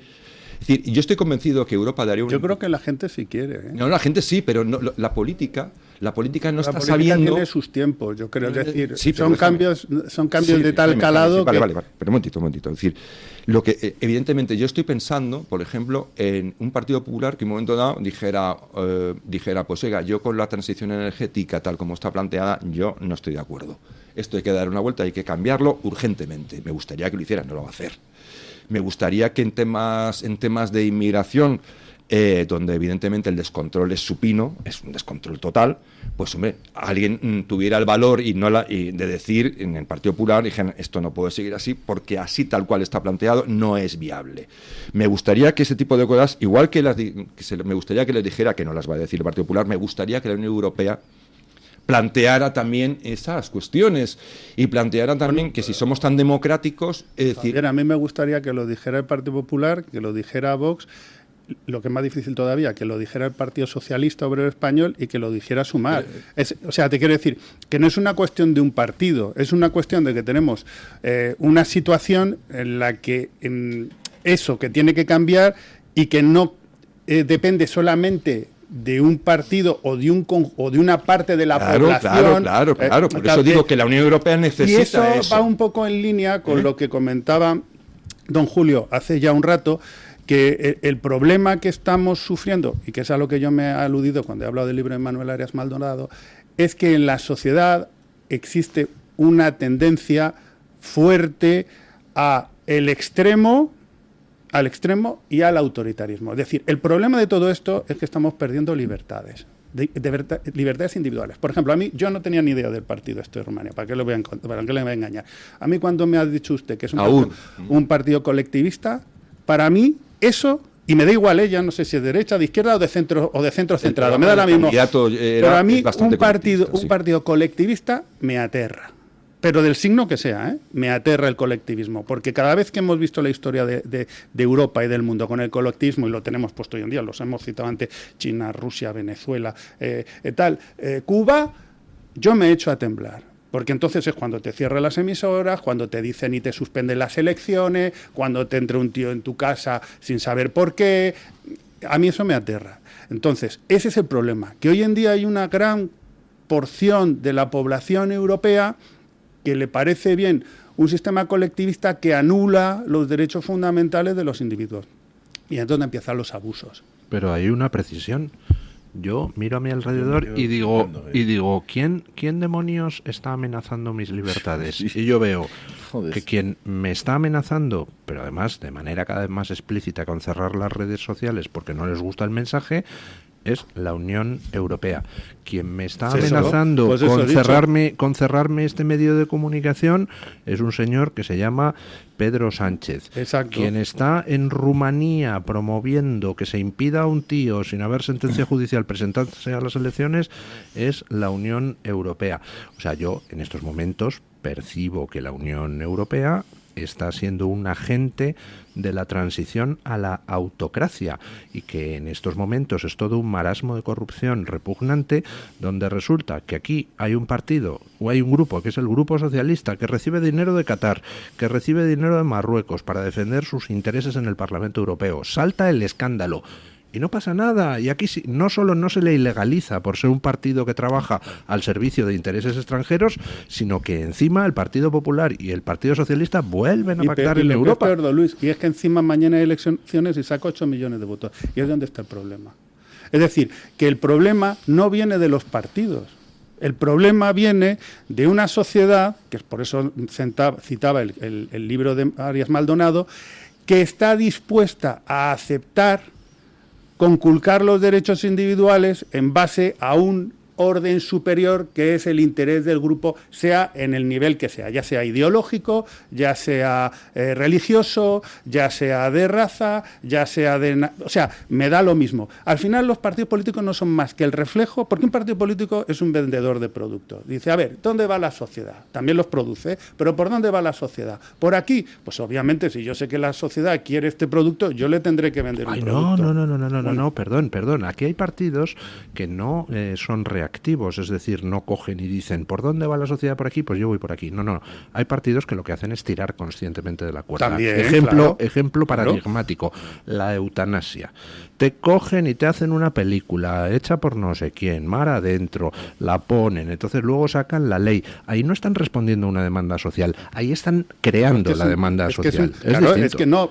Es decir, yo estoy convencido que Europa daría un... Yo creo que la gente sí quiere, ¿eh? No, la gente sí, pero no, la política no está sabiendo... La política tiene sus tiempos, yo creo. Es decir, sí, son cambios de tal calado que... Vale. Pero un momentito. Es decir, lo que evidentemente yo estoy pensando, por ejemplo, en un Partido Popular que en un momento dado dijera, pues oiga, yo con la transición energética tal como está planteada, yo no estoy de acuerdo. Esto hay que dar una vuelta, hay que cambiarlo urgentemente. Me gustaría que lo hicieran, no lo va a hacer. Me gustaría que en temas de inmigración, donde evidentemente el descontrol es supino, es un descontrol total, pues hombre, alguien tuviera el valor y de decir en el Partido Popular, dijeran, esto no puede seguir así, porque así tal cual está planteado no es viable. Me gustaría que ese tipo de cosas, igual que me gustaría que les dijera, que no las va a decir el Partido Popular, me gustaría que la Unión Europea planteara también esas cuestiones y planteara también que si somos tan democráticos... Es decir, a mí me gustaría que lo dijera el Partido Popular, que lo dijera Vox, lo que es más difícil todavía, que lo dijera el Partido Socialista Obrero Español y que lo dijera Sumar. O sea, te quiero decir que no es una cuestión de un partido, es una cuestión de que tenemos una situación en la que eso que tiene que cambiar y que no depende solamente de un partido o de una parte de la población. Claro. Por eso digo que la Unión Europea necesita y eso va un poco en línea con lo que comentaba don Julio hace ya un rato, que el problema que estamos sufriendo, y que es a lo que yo me he aludido cuando he hablado del libro de Manuel Arias Maldonado, es que en la sociedad existe una tendencia fuerte al extremo y al autoritarismo. Es decir, el problema de todo esto es que estamos perdiendo libertades, libertades individuales. Por ejemplo, a mí, yo no tenía ni idea del partido de Rumania, ¿para qué le voy a engañar? A mí, cuando me ha dicho usted que es un partido colectivista, para mí eso, y me da igual, ya no sé si es de derecha, de izquierda o de centro centrado, me da la misma. Pero a mí un partido colectivista me aterra. Pero del signo que sea, me aterra el colectivismo, porque cada vez que hemos visto la historia de Europa y del mundo con el colectivismo, y lo tenemos puesto hoy en día, los hemos citado antes, China, Rusia, Venezuela, Cuba, yo me echo a temblar. Porque entonces es cuando te cierran las emisoras, cuando te dicen y te suspenden las elecciones, cuando te entra un tío en tu casa sin saber por qué. A mí eso me aterra. Entonces, ese es el problema, que hoy en día hay una gran porción de la población europea que le parece bien un sistema colectivista que anula los derechos fundamentales de los individuos. Y entonces empiezan los abusos. Pero hay una precisión. Yo miro a mi alrededor y digo, ¿quién demonios está amenazando mis libertades? Sí. Y yo veo que quien me está amenazando, pero además de manera cada vez más explícita, con cerrar las redes sociales porque no les gusta el mensaje, es la Unión Europea. Quien me está amenazando con cerrarme este medio de comunicación es un señor que se llama Pedro Sánchez. Exacto. Quien está en Rumanía promoviendo que se impida a un tío sin haber sentencia judicial presentarse a las elecciones es la Unión Europea. O sea, yo en estos momentos percibo que la Unión Europea está siendo un agente de la transición a la autocracia y que en estos momentos es todo un marasmo de corrupción repugnante, donde resulta que aquí hay un partido o hay un grupo, que es el Grupo Socialista, que recibe dinero de Qatar, que recibe dinero de Marruecos para defender sus intereses en el Parlamento Europeo. Salta el escándalo y no pasa nada. Y aquí no solo no se le ilegaliza por ser un partido que trabaja al servicio de intereses extranjeros, sino que encima el Partido Popular y el Partido Socialista vuelven a pactar en Europa. Es peor, Luis, y es que encima mañana hay elecciones y saca 8 millones de votos. Y es donde está el problema. Es decir, que el problema no viene de los partidos. El problema viene de una sociedad, que es por eso citaba el libro de Arias Maldonado, que está dispuesta a aceptar conculcar los derechos individuales en base a un orden superior que es el interés del grupo, sea en el nivel que sea, ya sea ideológico, ya sea religioso, ya sea de raza, ya sea de... O sea, me da lo mismo. Al final los partidos políticos no son más que el reflejo, porque un partido político es un vendedor de productos. Dice, a ver, ¿dónde va la sociedad? También los produce, pero ¿por dónde va la sociedad? ¿Por aquí? Pues obviamente, si yo sé que la sociedad quiere este producto, yo le tendré que vender un producto. No, perdón. Aquí hay partidos que no son reactivos, es decir, no cogen y dicen, ¿por dónde va la sociedad por aquí? Pues yo voy por aquí. No. Hay partidos que lo que hacen es tirar conscientemente de la cuerda. También, ejemplo paradigmático, la eutanasia. Te cogen y te hacen una película hecha por no sé quién, mar adentro, la ponen, entonces luego sacan la ley. Ahí no están respondiendo a una demanda social, ahí están creando la demanda social.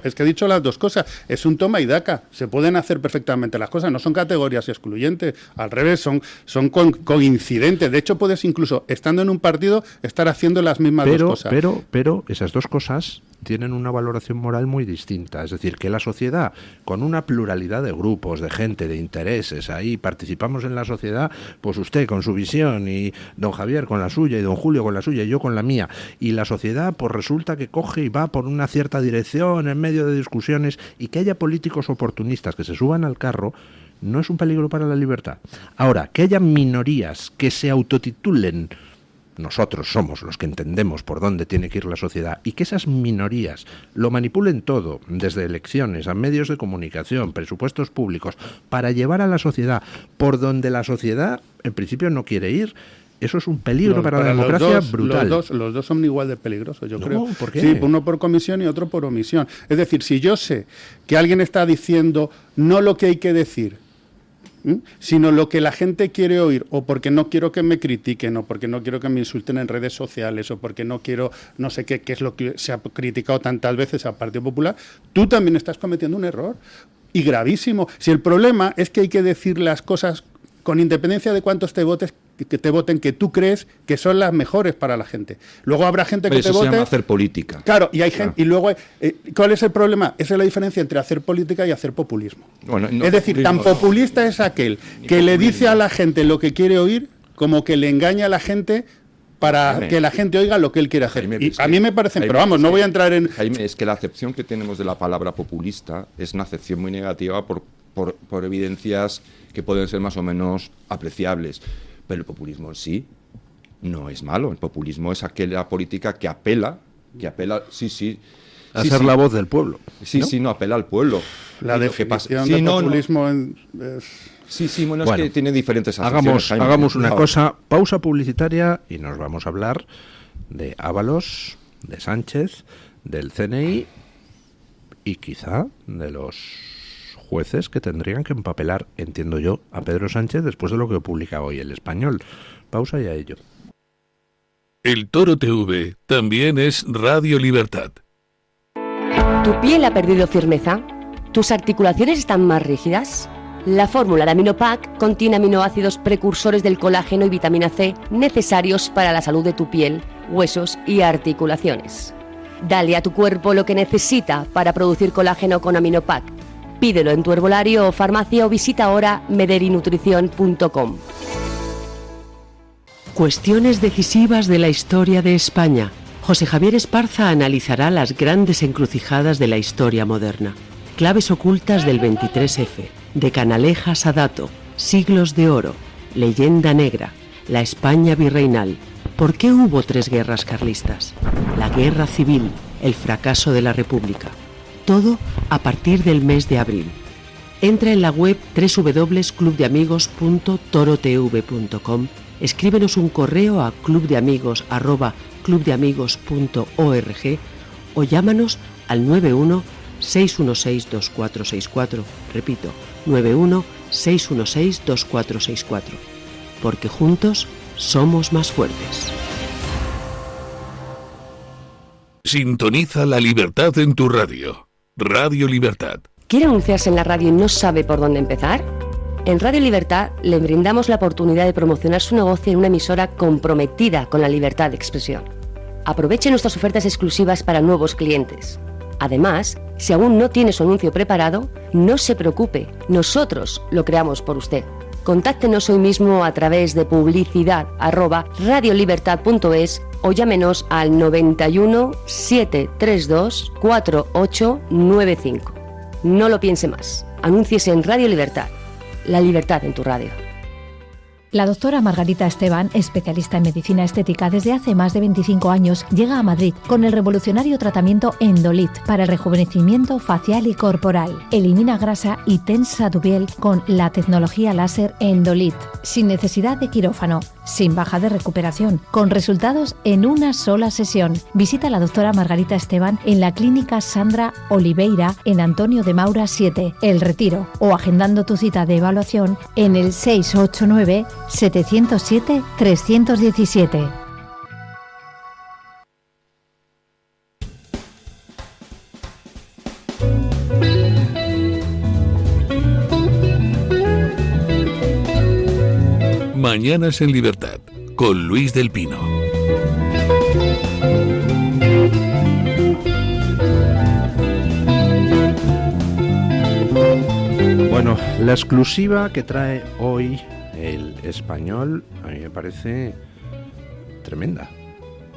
Es que he dicho las dos cosas, es un toma y daca, se pueden hacer perfectamente las cosas, no son categorías excluyentes, al revés, son coincidentes. De hecho, puedes incluso, estando en un partido, estar haciendo las mismas dos cosas. Pero esas dos cosas tienen una valoración moral muy distinta. Es decir, que la sociedad, con una pluralidad de grupos, de gente, de intereses, ahí participamos en la sociedad, pues usted con su visión y don Javier con la suya y don Julio con la suya y yo con la mía. Y la sociedad pues resulta que coge y va por una cierta dirección en medio de discusiones, y que haya políticos oportunistas que se suban al carro no es un peligro para la libertad. Ahora, que haya minorías que se autotitulen nosotros somos los que entendemos por dónde tiene que ir la sociedad, y que esas minorías lo manipulen todo, desde elecciones a medios de comunicación, presupuestos públicos, para llevar a la sociedad por donde la sociedad en principio no quiere ir. Eso es un peligro para la democracia brutal. Los dos son igual de peligrosos, yo creo. ¿Por qué? Sí, uno por comisión y otro por omisión. Es decir, si yo sé que alguien está diciendo no lo que hay que decir, sino lo que la gente quiere oír, o porque no quiero que me critiquen, o porque no quiero que me insulten en redes sociales, o porque no quiero, no sé qué es lo que se ha criticado tantas veces al Partido Popular, tú también estás cometiendo un error, y gravísimo. Si el problema es que hay que decir las cosas con independencia de cuántos te voten, que tú crees que son las mejores para la gente. Luego habrá gente que te vote. Eso se llama hacer política. Claro, y hay gente, y luego ¿cuál es el problema? Esa es la diferencia entre hacer política y hacer populismo. Bueno, es decir, tan populista es aquel que le dice a la gente lo que quiere oír, como que le engaña a la gente para que la gente oiga lo que él quiere hacer. Jaime, y a mí me parecen, pero vamos, no voy a entrar en... Jaime, es que la acepción que tenemos de la palabra populista es una acepción muy negativa por evidencias que pueden ser más o menos apreciables. Pero el populismo en sí no es malo. El populismo es aquella política que apela, a ser la voz del pueblo. No apela al pueblo. La definición de populismo es... Bueno, es que tiene diferentes acepciones. Hagamos una cosa, pausa publicitaria, y nos vamos a hablar de Ábalos, de Sánchez, del CNI y quizá de los jueces que tendrían que empapelar, entiendo yo, a Pedro Sánchez después de lo que publica hoy El Español. Pausa y a ello. El Toro TV también es Radio Libertad. ¿Tu piel ha perdido firmeza? ¿Tus articulaciones están más rígidas? La fórmula de Aminopac contiene aminoácidos precursores del colágeno y vitamina C necesarios para la salud de tu piel, huesos y articulaciones. Dale a tu cuerpo lo que necesita para producir colágeno con Aminopac. Pídelo en tu herbolario o farmacia o visita ahora mederinutrición.com. Cuestiones decisivas de la historia de España. José Javier Esparza analizará las grandes encrucijadas de la historia moderna. Claves ocultas del 23F, de Canalejas a Dato, Siglos de Oro, Leyenda Negra, la España virreinal. ¿Por qué hubo 3 guerras carlistas? La guerra civil, el fracaso de la República. Todo a partir del mes de abril. Entra en la web www.clubdeamigos.torotv.com, escríbenos un correo a clubdeamigos@clubdeamigos.org o llámanos al 91 616 2464. Repito, 91 616 2464. Porque juntos somos más fuertes. Sintoniza la libertad en tu radio. Radio Libertad. ¿Quiere anunciarse en la radio y no sabe por dónde empezar? En Radio Libertad le brindamos la oportunidad de promocionar su negocio en una emisora comprometida con la libertad de expresión. Aproveche nuestras ofertas exclusivas para nuevos clientes. Además, si aún no tiene su anuncio preparado, no se preocupe, nosotros lo creamos por usted. Contáctenos hoy mismo a través de publicidad@radiolibertad.es o llámenos al 91 732 4895. No lo piense más. Anúnciese en Radio Libertad. La libertad en tu radio. La doctora Margarita Esteban, especialista en medicina estética desde hace más de 25 años, llega a Madrid con el revolucionario tratamiento Endolit para el rejuvenecimiento facial y corporal. Elimina grasa y tensa tu piel con la tecnología láser Endolit, sin necesidad de quirófano, sin baja de recuperación, con resultados en una sola sesión. Visita a la doctora Margarita Esteban en la clínica Sandra Oliveira en Antonio de Maura 7, El Retiro, o agendando tu cita de evaluación en el 689 707 317. Mañanas en Libertad, con Luis del Pino. Bueno, la exclusiva que trae hoy El Español a mí me parece tremenda.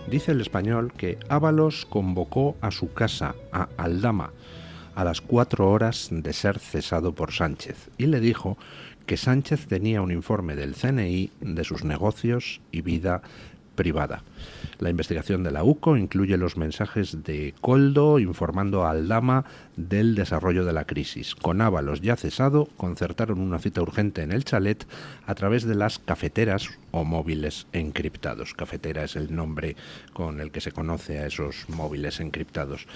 Dice El Español que Ábalos convocó a su casa a Aldama a las 4 horas de ser cesado por Sánchez y le dijo que Sánchez tenía un informe del CNI de sus negocios y vida privada. La investigación de la UCO incluye los mensajes de Koldo informando a Aldama del desarrollo de la crisis. Con Ábalos ya cesado, concertaron una cita urgente en el chalet a través de las cafeteras o móviles encriptados. Cafetera es el nombre con el que se conoce a esos móviles encriptados.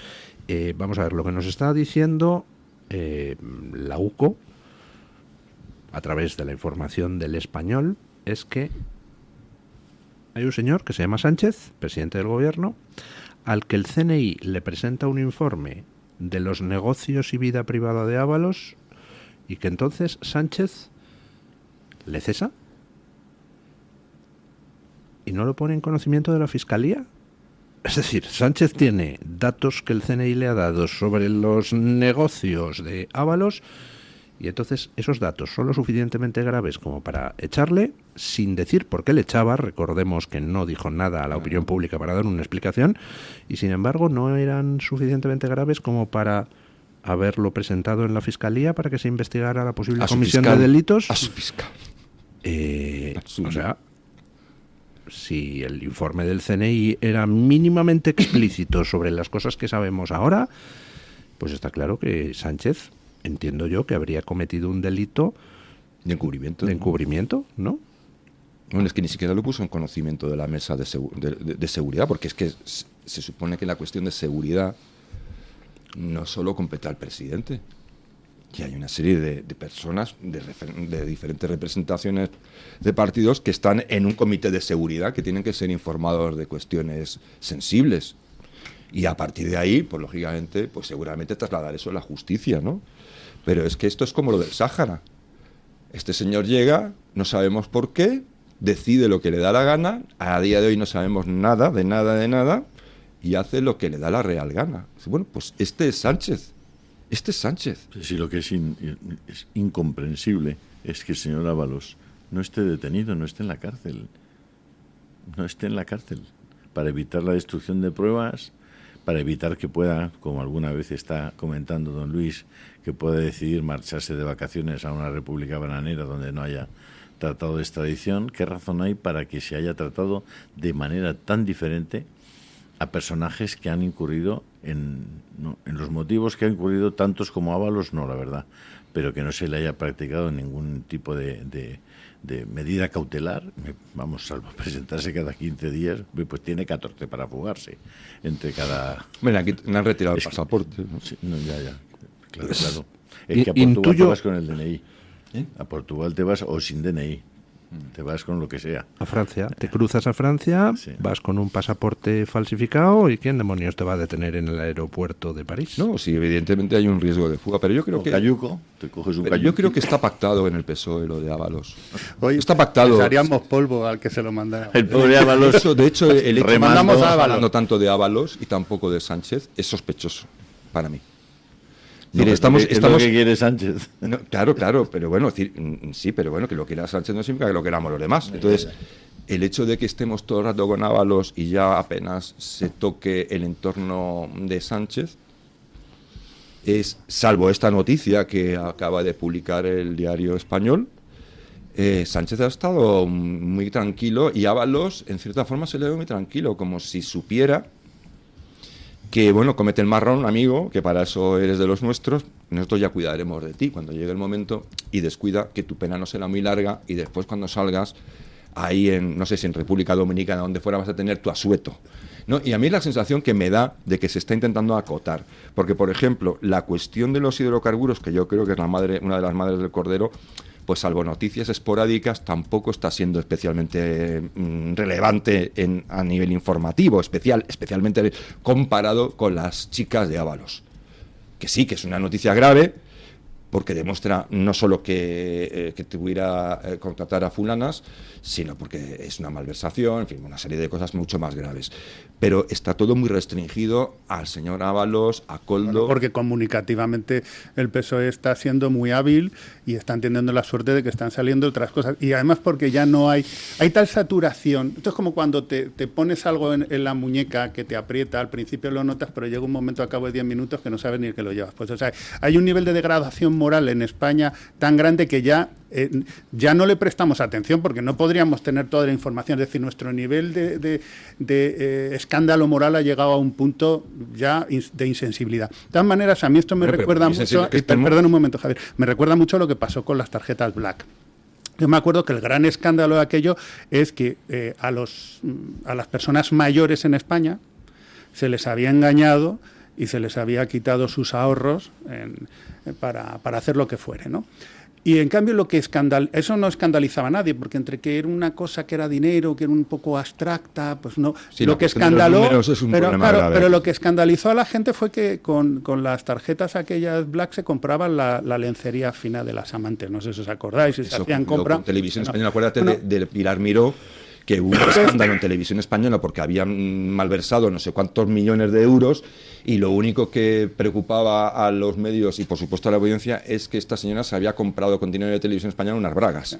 Vamos a ver, lo que nos está diciendo la UCO a través de la información del Español es que hay un señor que se llama Sánchez, presidente del gobierno, al que el CNI le presenta un informe de los negocios y vida privada de Ábalos y que entonces Sánchez le cesa y no lo pone en conocimiento de la Fiscalía. Es decir, Sánchez tiene datos que el CNI le ha dado sobre los negocios de Ábalos y entonces esos datos son lo suficientemente graves como para echarle, sin decir por qué le echaba. Recordemos que no dijo nada a la opinión pública para dar una explicación, y sin embargo no eran suficientemente graves como para haberlo presentado en la Fiscalía para que se investigara la posible comisión de delitos. A su fiscal. O sea, si el informe del CNI era mínimamente explícito sobre las cosas que sabemos ahora, pues está claro que Sánchez, entiendo yo, que habría cometido un delito de encubrimiento. De encubrimiento, ¿no? Bueno, es que ni siquiera lo puso en conocimiento de la mesa de seguridad, porque es que se supone que la cuestión de seguridad no solo compete al presidente, que hay una serie de personas de diferentes representaciones de partidos que están en un comité de seguridad que tienen que ser informados de cuestiones sensibles. Y a partir de ahí, pues lógicamente, pues seguramente trasladar eso a la justicia, ¿no? Pero es que esto es como lo del Sáhara. Este señor llega, no sabemos por qué, decide lo que le da la gana, a día de hoy no sabemos nada, y hace lo que le da la real gana. Bueno, pues este es Sánchez. Sí, lo que es incomprensible es que el señor Ábalos no esté detenido, no esté en la cárcel. Para evitar la destrucción de pruebas, para evitar que pueda, como alguna vez está comentando don Luis, que pueda decidir marcharse de vacaciones a una república bananera donde no haya tratado de extradición. ¿Qué razón hay para que se haya tratado de manera tan diferente a personajes que han incurrido en los motivos que han incurrido tantos como Ábalos? No, la verdad, pero que no se le haya practicado ningún tipo de medida cautelar, salvo presentarse cada 15 días, pues tiene 14 para fugarse entre cada... Bueno, aquí le han retirado el pasaporte, ¿no? Sí, no, ya, claro. Es que a Portugal te vas con el DNI. A Portugal te vas o sin DNI. Te vas con lo que sea. A Francia. Te cruzas a Francia, vas con un pasaporte falsificado y ¿quién demonios te va a detener en el aeropuerto de París? No, sí, evidentemente hay un riesgo de fuga, pero yo creo que... Cayuco, te coges un cayuco. Yo creo que está pactado en el PSOE lo de Ábalos. Oye, está pactado. Haríamos polvo al que se lo mandara. El pobre Ábalos. De hecho, el hecho mandamos a Ábalos. hablando tanto de Ábalos y tampoco de Sánchez es sospechoso para mí. No, Mire, estamos lo que quiere Sánchez. No, claro, pero bueno, sí, pero bueno, que lo quiera Sánchez no significa que lo queramos los demás. Entonces, el hecho de que estemos todo el rato con Ábalos y ya apenas se toque el entorno de Sánchez, es, salvo esta noticia que acaba de publicar el Diario Español, Sánchez ha estado muy tranquilo y Ábalos, en cierta forma, se le ve muy tranquilo, como si supiera que, bueno, comete el marrón, amigo, que para eso eres de los nuestros, nosotros ya cuidaremos de ti cuando llegue el momento, y descuida que tu pena no será muy larga y después cuando salgas ahí en, no sé si en República Dominicana, donde fuera, vas a tener tu asueto, ¿no? Y a mí es la sensación que me da de que se está intentando acotar, porque, por ejemplo, la cuestión de los hidrocarburos, que yo creo que es una de las madres del cordero, pues salvo noticias esporádicas, tampoco está siendo especialmente relevante a nivel informativo, especialmente comparado con las chicas de Ábalos. Que sí, que es una noticia grave, porque demuestra no solo que tuviera contratar a fulanas, sino porque es una malversación, en fin, una serie de cosas mucho más graves. Pero está todo muy restringido al señor Ábalos, a Koldo... Bueno, porque comunicativamente el PSOE está siendo muy hábil y están teniendo la suerte de que están saliendo otras cosas. Y además porque ya no hay tal saturación. Esto es como cuando te pones algo en la muñeca que te aprieta, al principio lo notas, pero llega un momento a cabo de 10 minutos que no sabes ni que lo llevas. Pues, o sea, hay un nivel de degradación moral en España tan grande que ya no le prestamos atención porque no podríamos tener toda la información. Es decir, nuestro nivel de escándalo moral ha llegado a un punto ya de insensibilidad. De todas maneras, a mí esto me recuerda mucho... Perdón un momento, Javier. Me recuerda mucho a lo que pasó con las tarjetas Black. Yo me acuerdo que el gran escándalo de aquello es que a las personas mayores en España se les había engañado y se les había quitado sus ahorros para hacer lo que fuere, ¿no? Y en cambio eso no escandalizaba a nadie, porque entre que era una cosa que era dinero, que era un poco abstracta, pues no. Sí, lo que escandaló, pero lo que escandalizó a la gente fue que con las tarjetas aquellas Black se compraba la lencería fina de las amantes. No sé si os acordáis, si se hacían compra. Televisión Española, acuérdate de Pilar Miró, que hubo un escándalo en Televisión Española porque habían malversado no sé cuántos millones de euros y lo único que preocupaba a los medios y por supuesto a la audiencia es que esta señora se había comprado con dinero de Televisión Española unas bragas.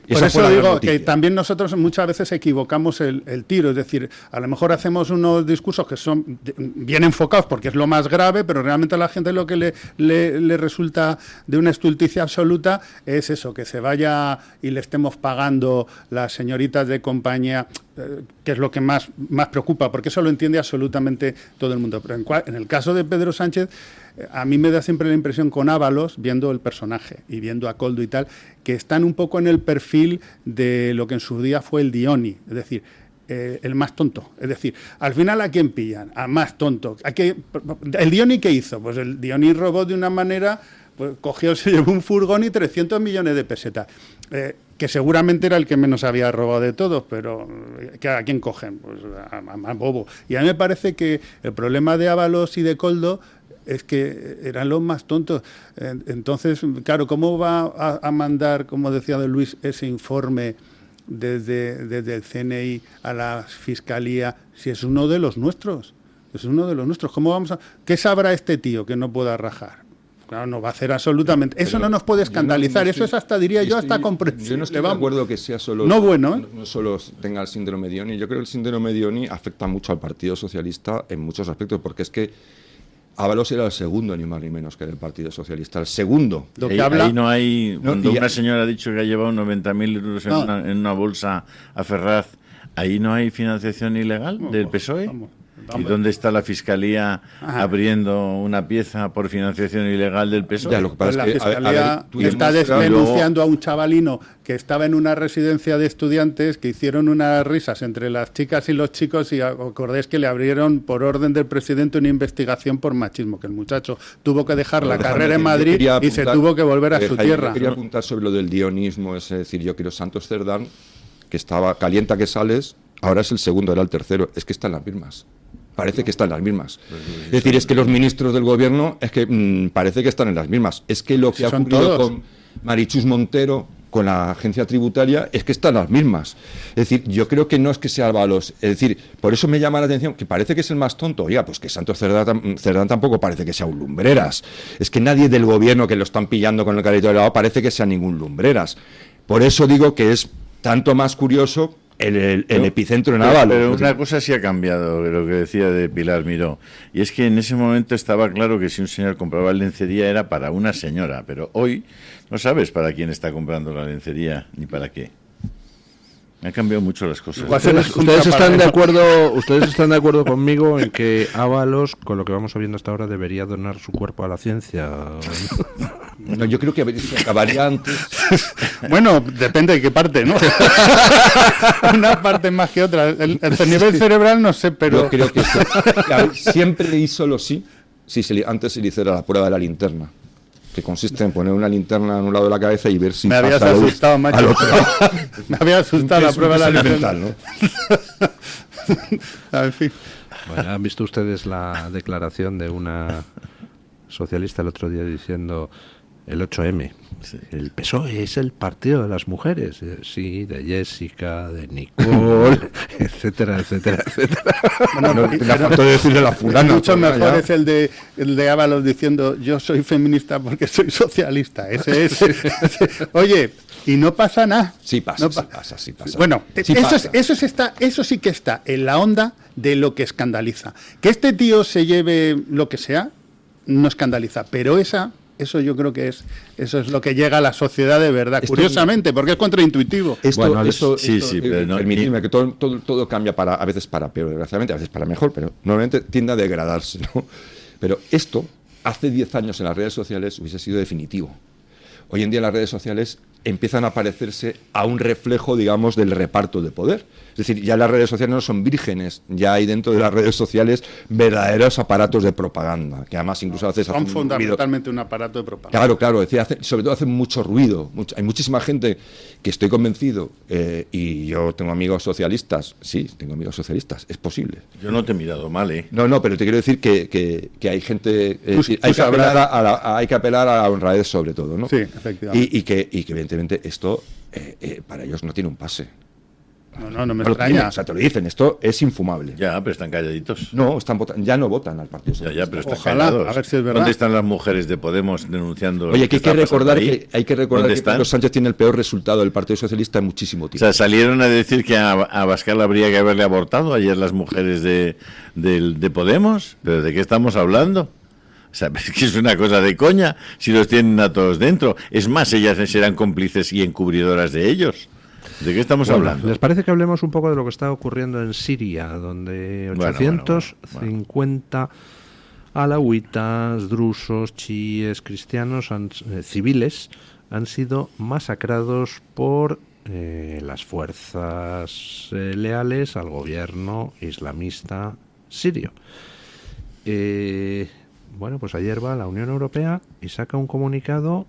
Por eso digo que también nosotros muchas veces equivocamos el tiro, es decir, a lo mejor hacemos unos discursos que son bien enfocados porque es lo más grave, pero realmente a la gente lo que le resulta de una estulticia absoluta es eso, que se vaya y le estemos pagando las señoritas de compañía, que es lo que más preocupa, porque eso lo entiende absolutamente todo el mundo. Pero en el caso de Pedro Sánchez, a mí me da siempre la impresión con Ábalos, viendo el personaje y viendo a Koldo y tal, que están un poco en el perfil de lo que en su día fue el Dioni, es decir, el más tonto. Es decir, al final, ¿a quién pillan? Al más tonto. ¿El Dioni qué hizo? Pues el Dioni robó de una manera, pues cogió, se llevó un furgón y 300 millones de pesetas. Que seguramente era el que menos había robado de todos, pero ¿a quién cogen? Pues a bobo. Y a mí me parece que el problema de Ábalos y de Koldo es que eran los más tontos. Entonces, claro, ¿cómo va a mandar, como decía don Luis, ese informe desde el CNI a la Fiscalía si es uno de los nuestros? Es uno de los nuestros. ¿Qué sabrá este tío que no pueda rajar? Claro, no va a hacer absolutamente. Eso no nos puede escandalizar. Eso es hasta, diría yo, hasta comprensible. Yo no estoy de acuerdo que sea solo. No bueno, ¿eh? No solo tenga el síndrome de Dioni. Yo creo que el síndrome de Dioni afecta mucho al Partido Socialista en muchos aspectos, porque es que Ábalos era el segundo, ni más ni menos, que era el Partido Socialista. El segundo. Ahí no hay. Cuando una señora ha dicho que ha llevado 90.000 euros en una bolsa a Ferraz, ¿ahí no hay financiación ilegal del PSOE? Vamos. ¿Y dónde está la Fiscalía abriendo una pieza por financiación ilegal del PSOE? Ya, lo que pasa es que la Fiscalía está denunciando a un chavalino que estaba en una residencia de estudiantes, que hicieron unas risas entre las chicas y los chicos, y acordáis que le abrieron por orden del presidente una investigación por machismo, que el muchacho tuvo que dejar la carrera en Madrid y se tuvo que volver a su tierra. Quería apuntar sobre lo del dionismo, es decir, yo quiero Santos Cerdán, que estaba calienta que sales, ahora es el segundo, era el tercero, es que están las mismas. Parece que están las mismas. Es decir, es que los ministros del gobierno es que parece que están en las mismas. Es que lo que ha ocurrido con Marichus Montero, con la agencia tributaria, es que están las mismas. Es decir, yo creo que no es que sea Ábalos. Es decir, por eso me llama la atención que parece que es el más tonto. Oiga, pues que Santos Cerdán tampoco parece que sea un lumbreras. Es que nadie del gobierno que lo están pillando con el carrito de lado parece que sea ningún lumbreras. Por eso digo que es tanto más curioso el epicentro en Ábalos. Pero una cosa sí ha cambiado, lo que decía de Pilar Miró, y es que en ese momento estaba claro que si un señor compraba lencería era para una señora, pero hoy no sabes para quién está comprando la lencería ni para qué. Han cambiado mucho las cosas. ¿Ustedes están de acuerdo conmigo en que Ábalos, con lo que vamos viendo hasta ahora, debería donar su cuerpo a la ciencia? No, yo creo que acabaría antes. Bueno, depende de qué parte, ¿no? Una parte más que otra. El nivel cerebral no sé, pero... Yo creo que siempre hizo lo sí, antes se le hiciera la prueba de la linterna, que consiste en poner una linterna en un lado de la cabeza y ver si me habías asustado, macho. Al otro lado. Me había asustado la prueba de la linterna. ¿No? En fin. Bueno, ¿han visto ustedes la declaración de una socialista el otro día diciendo el 8M? Sí. El PSOE es el partido de las mujeres. Sí, de Jessica, de Nicole, etcétera, etcétera, etcétera. Bueno, no, te la faltó decirle la fulana. Mucho mejor es el de Ábalos diciendo yo soy feminista porque soy socialista. Ese. Oye, y no pasa nada. Sí pasa, no sí pasa. Bueno, sí pasa. Eso sí que está en la onda de lo que escandaliza. Que este tío se lleve lo que sea, no escandaliza, pero eso yo creo que eso es lo que llega a la sociedad de verdad, curiosamente, porque es contraintuitivo. Permitidme que todo cambia a veces para peor, desgraciadamente, a veces para mejor, pero normalmente tiende a degradarse, ¿no? Pero esto, hace 10 años en las redes sociales hubiese sido definitivo. Hoy en día las redes sociales empiezan a parecerse a un reflejo, digamos, del reparto de poder. Es decir, ya las redes sociales no son vírgenes, ya hay dentro de las redes sociales verdaderos aparatos de propaganda, que además incluso a veces son fundamentalmente un aparato de propaganda. Claro, sobre todo hacen mucho ruido. Hay muchísima gente que estoy convencido, y yo tengo amigos socialistas, es posible. Yo no te he mirado mal, ¿eh? No, pero te quiero decir que hay gente, hay que apelar a la honradez sobre todo, ¿no? Sí, efectivamente. Y que evidentemente esto para ellos no tiene un pase. No me extraña. O sea, te lo dicen, esto es infumable. Ya, pero están calladitos. No, ya no votan al Partido Socialista. Ya, pero están Ojalá, callados. A ver si es verdad. ¿Dónde están las mujeres de Podemos denunciando? Oye, que hay que recordar que Pedro Sánchez tiene el peor resultado del Partido Socialista en muchísimo tiempo. O sea, salieron a decir que a Abascal habría que haberle abortado ayer las mujeres de Podemos. ¿Pero de qué estamos hablando? O sea, es que es una cosa de coña si los tienen a todos dentro. Es más, ellas serán cómplices y encubridoras de ellos. ¿De qué estamos hablando? ¿Les parece que hablemos un poco de lo que está ocurriendo en Siria, donde 850 alawitas, drusos, chiíes, cristianos civiles han sido masacrados por las fuerzas leales al gobierno islamista sirio? Bueno, pues ayer va la Unión Europea y saca un comunicado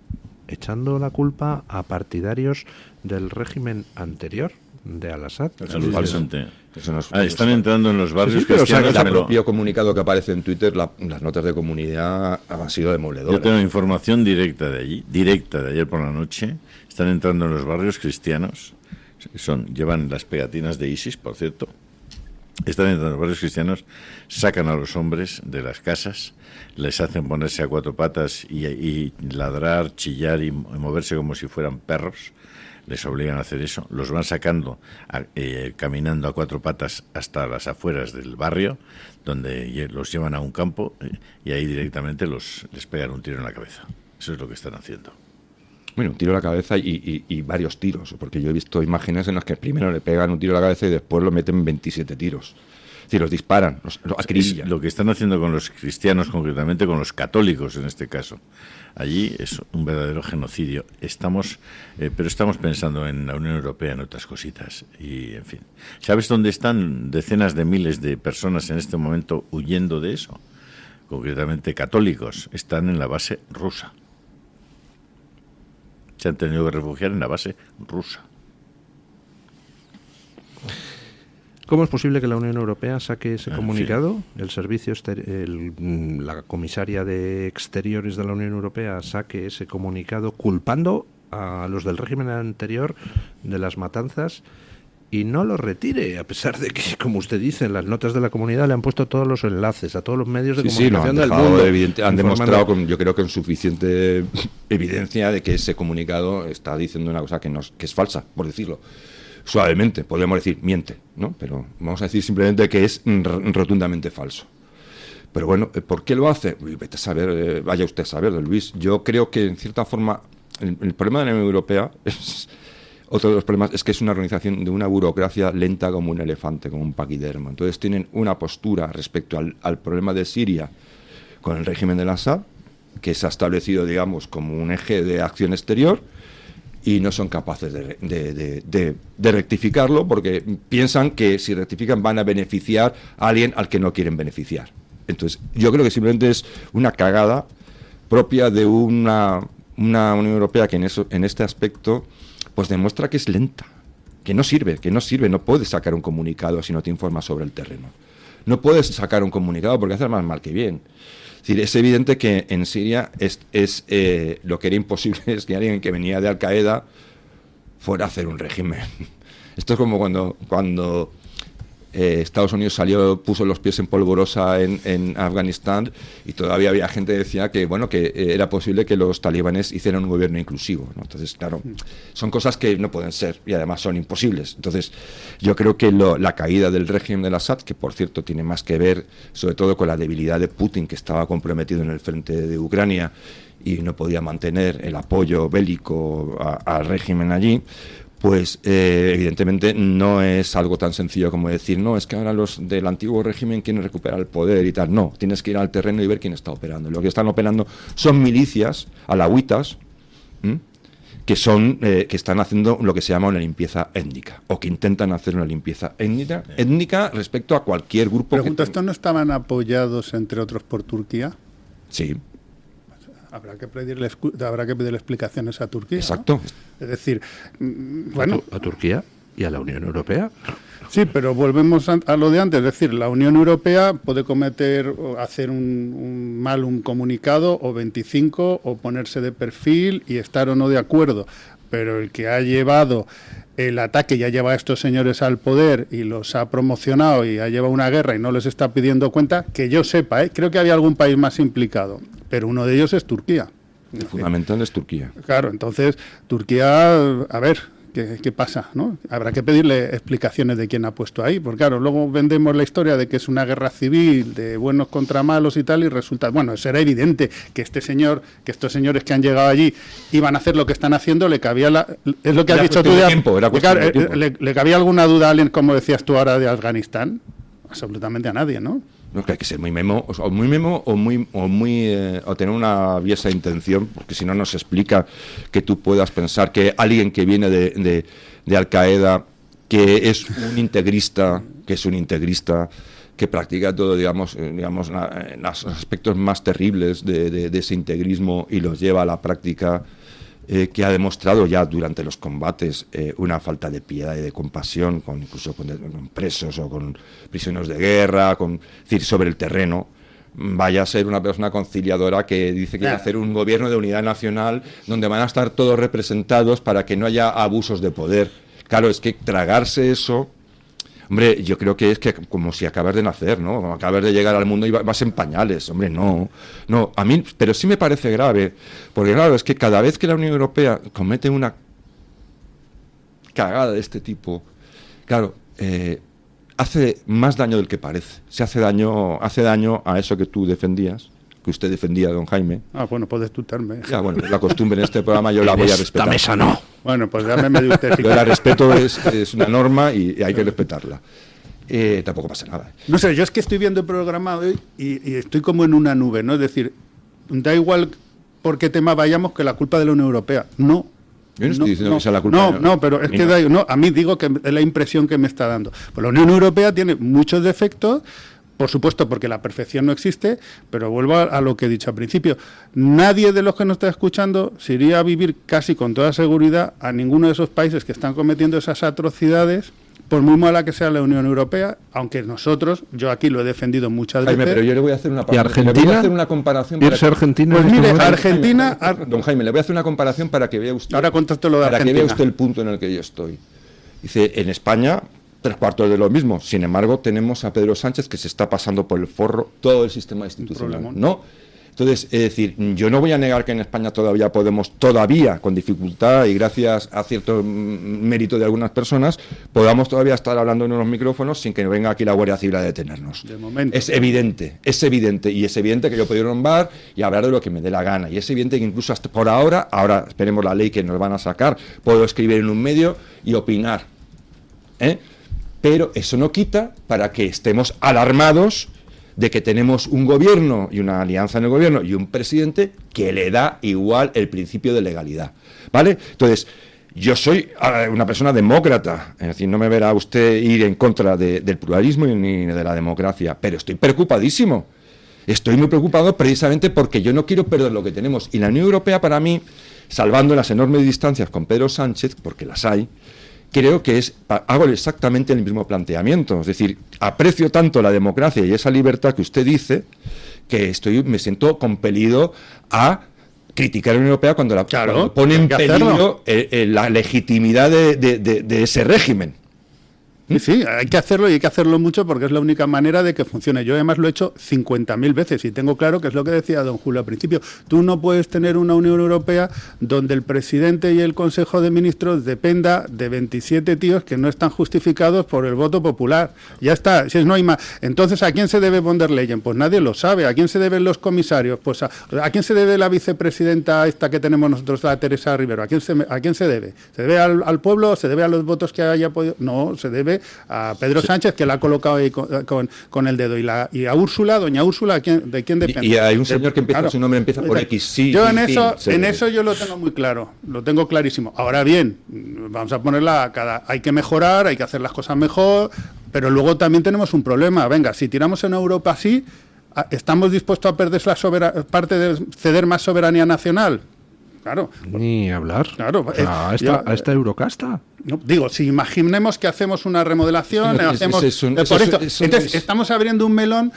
echando la culpa a partidarios del régimen anterior de Al-Assad. Están entrando en los barrios cristianos. El propio comunicado que aparece en Twitter, las notas de comunidad han sido demoledoras. Yo tengo información directa de allí, directa de ayer por la noche. Están entrando en los barrios cristianos. Llevan las pegatinas de ISIS, por cierto. Están entrando en los barrios cristianos, sacan a los hombres de las casas, les hacen ponerse a cuatro patas y ladrar, chillar y moverse como si fueran perros. Les obligan a hacer eso. Los van sacando caminando a cuatro patas hasta las afueras del barrio, donde los llevan a un campo y ahí directamente les pegan un tiro en la cabeza. Eso es lo que están haciendo. Bueno, un tiro en la cabeza y varios tiros, porque yo he visto imágenes en las que primero le pegan un tiro en la cabeza y después lo meten 27 tiros. Es Si los disparan, los acribillan. Lo que están haciendo con los cristianos, concretamente con los católicos en este caso, allí es un verdadero genocidio. Pero estamos pensando en la Unión Europea, en otras cositas. Y, en fin, ¿sabes dónde están decenas de miles de personas en este momento huyendo de eso? Concretamente católicos. Están en la base rusa. Se han tenido que refugiar en la base rusa. ¿Cómo es posible que la Unión Europea saque ese comunicado? El servicio la comisaria de Exteriores de la Unión Europea saque ese comunicado culpando a los del régimen anterior de las matanzas y no lo retire, a pesar de que, como usted dice, en las notas de la comunidad le han puesto todos los enlaces a todos los medios de comunicación del mundo. Han demostrado, yo creo que con suficiente evidencia de que ese comunicado está diciendo una cosa que es falsa, por decirlo suavemente. Podríamos decir, miente, ¿no? Pero vamos a decir simplemente que es rotundamente falso. Pero bueno, ¿por qué lo hace? Vete a saber, vaya usted a saber, Luis. Yo creo que, en cierta forma, el problema de la Unión Europea es... Otro de los problemas es que es una organización de una burocracia lenta como un elefante, como un paquidermo. Entonces tienen una postura respecto al problema de Siria con el régimen de Assad, que se ha establecido, digamos, como un eje de acción exterior, y no son capaces de rectificarlo porque piensan que si rectifican van a beneficiar a alguien al que no quieren beneficiar. Entonces yo creo que simplemente es una cagada propia de una Unión Europea que en este aspecto pues demuestra que es lenta, que no sirve, no puedes sacar un comunicado si no te informas sobre el terreno. No puedes sacar un comunicado porque hace más mal que bien. Es decir, es evidente que en Siria lo que era imposible es que alguien que venía de Al-Qaeda fuera a hacer un régimen. Esto es como cuando Estados Unidos puso los pies en polvorosa en Afganistán y todavía había gente que decía que era posible que los talibanes hicieran un gobierno inclusivo, ¿no? Entonces, claro, son cosas que no pueden ser y además son imposibles. Entonces, yo creo que la caída del régimen de Assad, que por cierto tiene más que ver sobre todo con la debilidad de Putin, que estaba comprometido en el frente de Ucrania y no podía mantener el apoyo bélico al régimen allí, pues evidentemente no es algo tan sencillo como decir, no, es que ahora los del antiguo régimen quieren recuperar el poder y tal. No, tienes que ir al terreno y ver quién está operando. Lo que están operando son milicias alawítas que están haciendo lo que se llama una limpieza étnica, o que intentan hacer una limpieza étnica respecto a cualquier grupo. Pregunta, ¿estos no estaban apoyados, entre otros, por Turquía? Sí. Habrá que pedirle explicaciones a Turquía. Exacto. ¿No? Es decir, bueno... ¿A Turquía y a la Unión Europea? Sí, pero volvemos a lo de antes. Es decir, la Unión Europea puede hacer un comunicado o 25 o ponerse de perfil y estar o no de acuerdo. Pero el que ha llevado el ataque y ha llevado a estos señores al poder y los ha promocionado y ha llevado una guerra y no les está pidiendo cuenta, que yo sepa, creo que había algún país más implicado, pero uno de ellos es Turquía. El fundamental es Turquía. Claro, entonces Turquía, a ver, ¿qué pasa, ¿no? Habrá que pedirle explicaciones de quién ha puesto ahí, porque claro, luego vendemos la historia de que es una guerra civil, de buenos contra malos y tal, y resulta, bueno, será evidente que estos señores que han llegado allí iban a hacer lo que están haciendo, le cabía es lo que has dicho tú de tiempo, le cabía alguna duda a alguien, como decías tú ahora, de Afganistán, absolutamente a nadie, ¿no? No, que hay que ser muy memo o tener una aviesa intención, porque si no nos explica que tú puedas pensar que alguien que viene de Al-Qaeda, que es un integrista, que practica todo, digamos los aspectos más terribles de ese integrismo y los lleva a la práctica, que ha demostrado ya durante los combates una falta de piedad y de compasión, incluso con presos o con prisioneros de guerra, es decir, sobre el terreno. Vaya a ser una persona conciliadora que dice que va a hacer un gobierno de unidad nacional donde van a estar todos representados para que no haya abusos de poder. Claro, es que tragarse eso... Hombre, yo creo que es que como si acabas de nacer, ¿no? Como acabas de llegar al mundo y vas en pañales. Hombre, no, a mí, pero sí me parece grave, porque claro, es que cada vez que la Unión Europea comete una cagada de este tipo, claro, hace más daño del que parece. Hace daño a eso que tú defendías, que usted defendía, don Jaime. Ah, bueno, puedes tutarme. Ya, bueno, la costumbre en este programa yo la voy a respetar. En esta mesa no. Bueno, pues llámeme de usted. Yo la respeto, es una norma y hay que respetarla. tampoco pasa nada. No sé, yo es que estoy viendo el programa hoy y estoy como en una nube, ¿no? Es decir, da igual por qué tema vayamos que la culpa de la Unión Europea. No. Yo no estoy diciendo que sea la culpa. No, pero es que a mí digo que es la impresión que me está dando. Pues la Unión Europea tiene muchos defectos, por supuesto, porque la perfección no existe, pero vuelvo a lo que he dicho al principio. Nadie de los que nos está escuchando se iría a vivir casi con toda seguridad a ninguno de esos países que están cometiendo esas atrocidades, por muy mala que sea la Unión Europea, aunque nosotros, yo aquí lo he defendido muchas veces. Jaime, pero yo le voy a hacer una ¿Y Argentina? Le voy a hacer una comparación. ¿Irse a Argentina? Pues mire, Argentina... Don Jaime, le voy a hacer una comparación para que vea usted... Ahora contaste lo de Argentina. Para que vea usted el punto en el que yo estoy. Dice, en España, 3/4 de lo mismo. Sin embargo, tenemos a Pedro Sánchez que se está pasando por el forro todo el sistema institucional, ¿no? Entonces, es decir, yo no voy a negar que en España todavía con dificultad y gracias a cierto mérito de algunas personas, podamos todavía estar hablando en unos micrófonos sin que venga aquí la Guardia Civil a detenernos. De momento. Es evidente, y es evidente que yo puedo ir a un bar y hablar de lo que me dé la gana, y es evidente que incluso hasta por ahora esperemos la ley que nos van a sacar, puedo escribir en un medio y opinar, pero eso no quita para que estemos alarmados de que tenemos un gobierno y una alianza en el gobierno y un presidente que le da igual el principio de legalidad, ¿vale? Entonces, yo soy una persona demócrata, es decir, no me verá usted ir en contra del pluralismo ni de la democracia, pero estoy preocupadísimo. Estoy muy preocupado precisamente porque yo no quiero perder lo que tenemos. Y la Unión Europea, para mí, salvando las enormes distancias con Pedro Sánchez, porque las hay, creo que hago exactamente el mismo planteamiento. Es decir, aprecio tanto la democracia y esa libertad que usted dice, que me siento compelido a criticar a la Unión Europea cuando pone en peligro la legitimidad de ese régimen. Sí, hay que hacerlo y hay que hacerlo mucho porque es la única manera de que funcione. Yo además lo he hecho 50.000 veces y tengo claro que es lo que decía don Julio al principio. Tú no puedes tener una Unión Europea donde el presidente y el Consejo de Ministros dependa de 27 tíos que no están justificados por el voto popular. Ya está, si no hay más. Entonces, ¿a quién se debe von der Leyen? Pues nadie lo sabe. ¿A quién se deben los comisarios? Pues ¿a quién se debe la vicepresidenta esta que tenemos nosotros, la Teresa Rivero? ¿A quién se debe? ¿Se debe al pueblo? ¿Se debe a los votos que haya podido? No, se debe a Pedro Sánchez, que la ha colocado ahí con el dedo, y a Úrsula, doña Úrsula, ¿de quién depende? Y hay un señor que empieza, su nombre empieza por X, sí. Yo en eso yo lo tengo muy claro, lo tengo clarísimo. Ahora bien, vamos a ponerla hay que mejorar, hay que hacer las cosas mejor, pero luego también tenemos un problema. Venga, si tiramos en Europa así, ¿estamos dispuestos a perder parte de ceder más soberanía nacional? Claro. Ni hablar. Claro. A esta Eurocasta. No, digo, si imaginemos que hacemos una remodelación, entonces estamos abriendo un melón.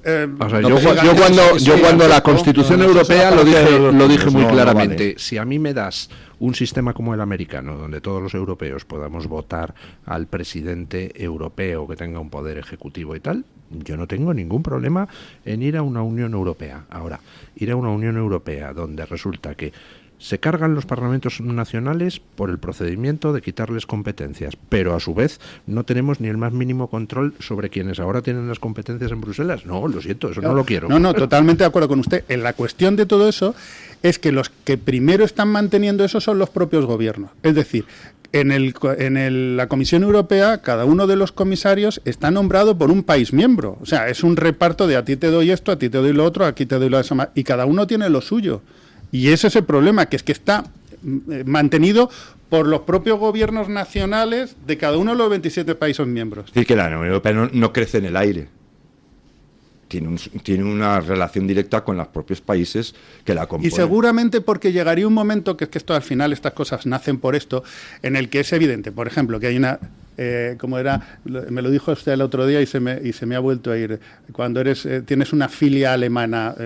Yo cuando la Constitución Europea lo dije muy claramente. Vale. Si a mí me das un sistema como el americano, donde todos los europeos podamos votar al presidente europeo que tenga un poder ejecutivo y tal, yo no tengo ningún problema en ir a una Unión Europea. Ahora, ir a una Unión Europea donde resulta que se cargan los parlamentos nacionales por el procedimiento de quitarles competencias, pero a su vez no tenemos ni el más mínimo control sobre quienes ahora tienen las competencias en Bruselas. No, lo siento, eso no lo quiero. No, totalmente de acuerdo con usted. En la cuestión de todo eso es que los que primero están manteniendo eso son los propios gobiernos. Es decir, en la Comisión Europea, cada uno de los comisarios está nombrado por un país miembro. O sea, es un reparto de a ti te doy esto, a ti te doy lo otro, aquí te doy lo eso, y cada uno tiene lo suyo. Y ese es el problema, que es que está mantenido por los propios gobiernos nacionales de cada uno de los 27 países miembros. Es decir, que la Unión Europea no crece en el aire. Tiene una relación directa con los propios países que la componen. Y seguramente porque llegaría un momento, que es que esto al final, estas cosas nacen por esto, en el que es evidente, por ejemplo, que hay una... como era, me lo dijo usted el otro día y se me ha vuelto a ir. Cuando tienes una filia alemana,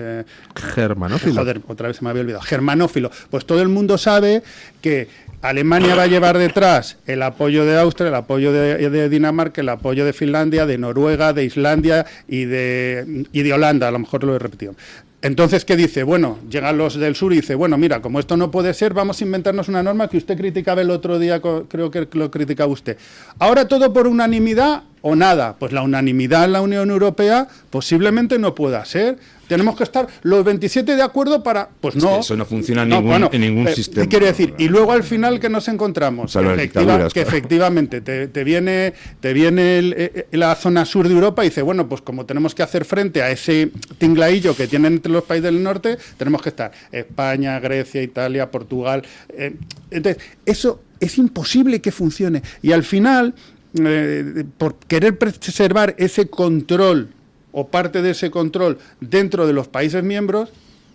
germanófilo. Joder, otra vez se me había olvidado. Germanófilo. Pues todo el mundo sabe que Alemania va a llevar detrás el apoyo de Austria, el apoyo de Dinamarca, el apoyo de Finlandia, de Noruega, de Islandia y de Holanda. A lo mejor lo he repetido. Entonces, ¿qué dice? Bueno, llegan los del sur y dice, bueno, mira, como esto no puede ser, vamos a inventarnos una norma que usted criticaba el otro día, creo que lo criticaba usted. Ahora todo por unanimidad o nada. Pues la unanimidad en la Unión Europea posiblemente no pueda ser. Tenemos que estar los 27 de acuerdo para... Pues no. Eso no funciona en ningún sistema. Quiero decir, y luego al final que nos encontramos, que efectivamente te viene la zona sur de Europa y dice, bueno, pues como tenemos que hacer frente a ese tinglaillo que tienen entre los países del norte, tenemos que estar España, Grecia, Italia, Portugal. Entonces, eso es imposible que funcione. Y al final, por querer preservar ese control o parte de ese control dentro de los países miembros,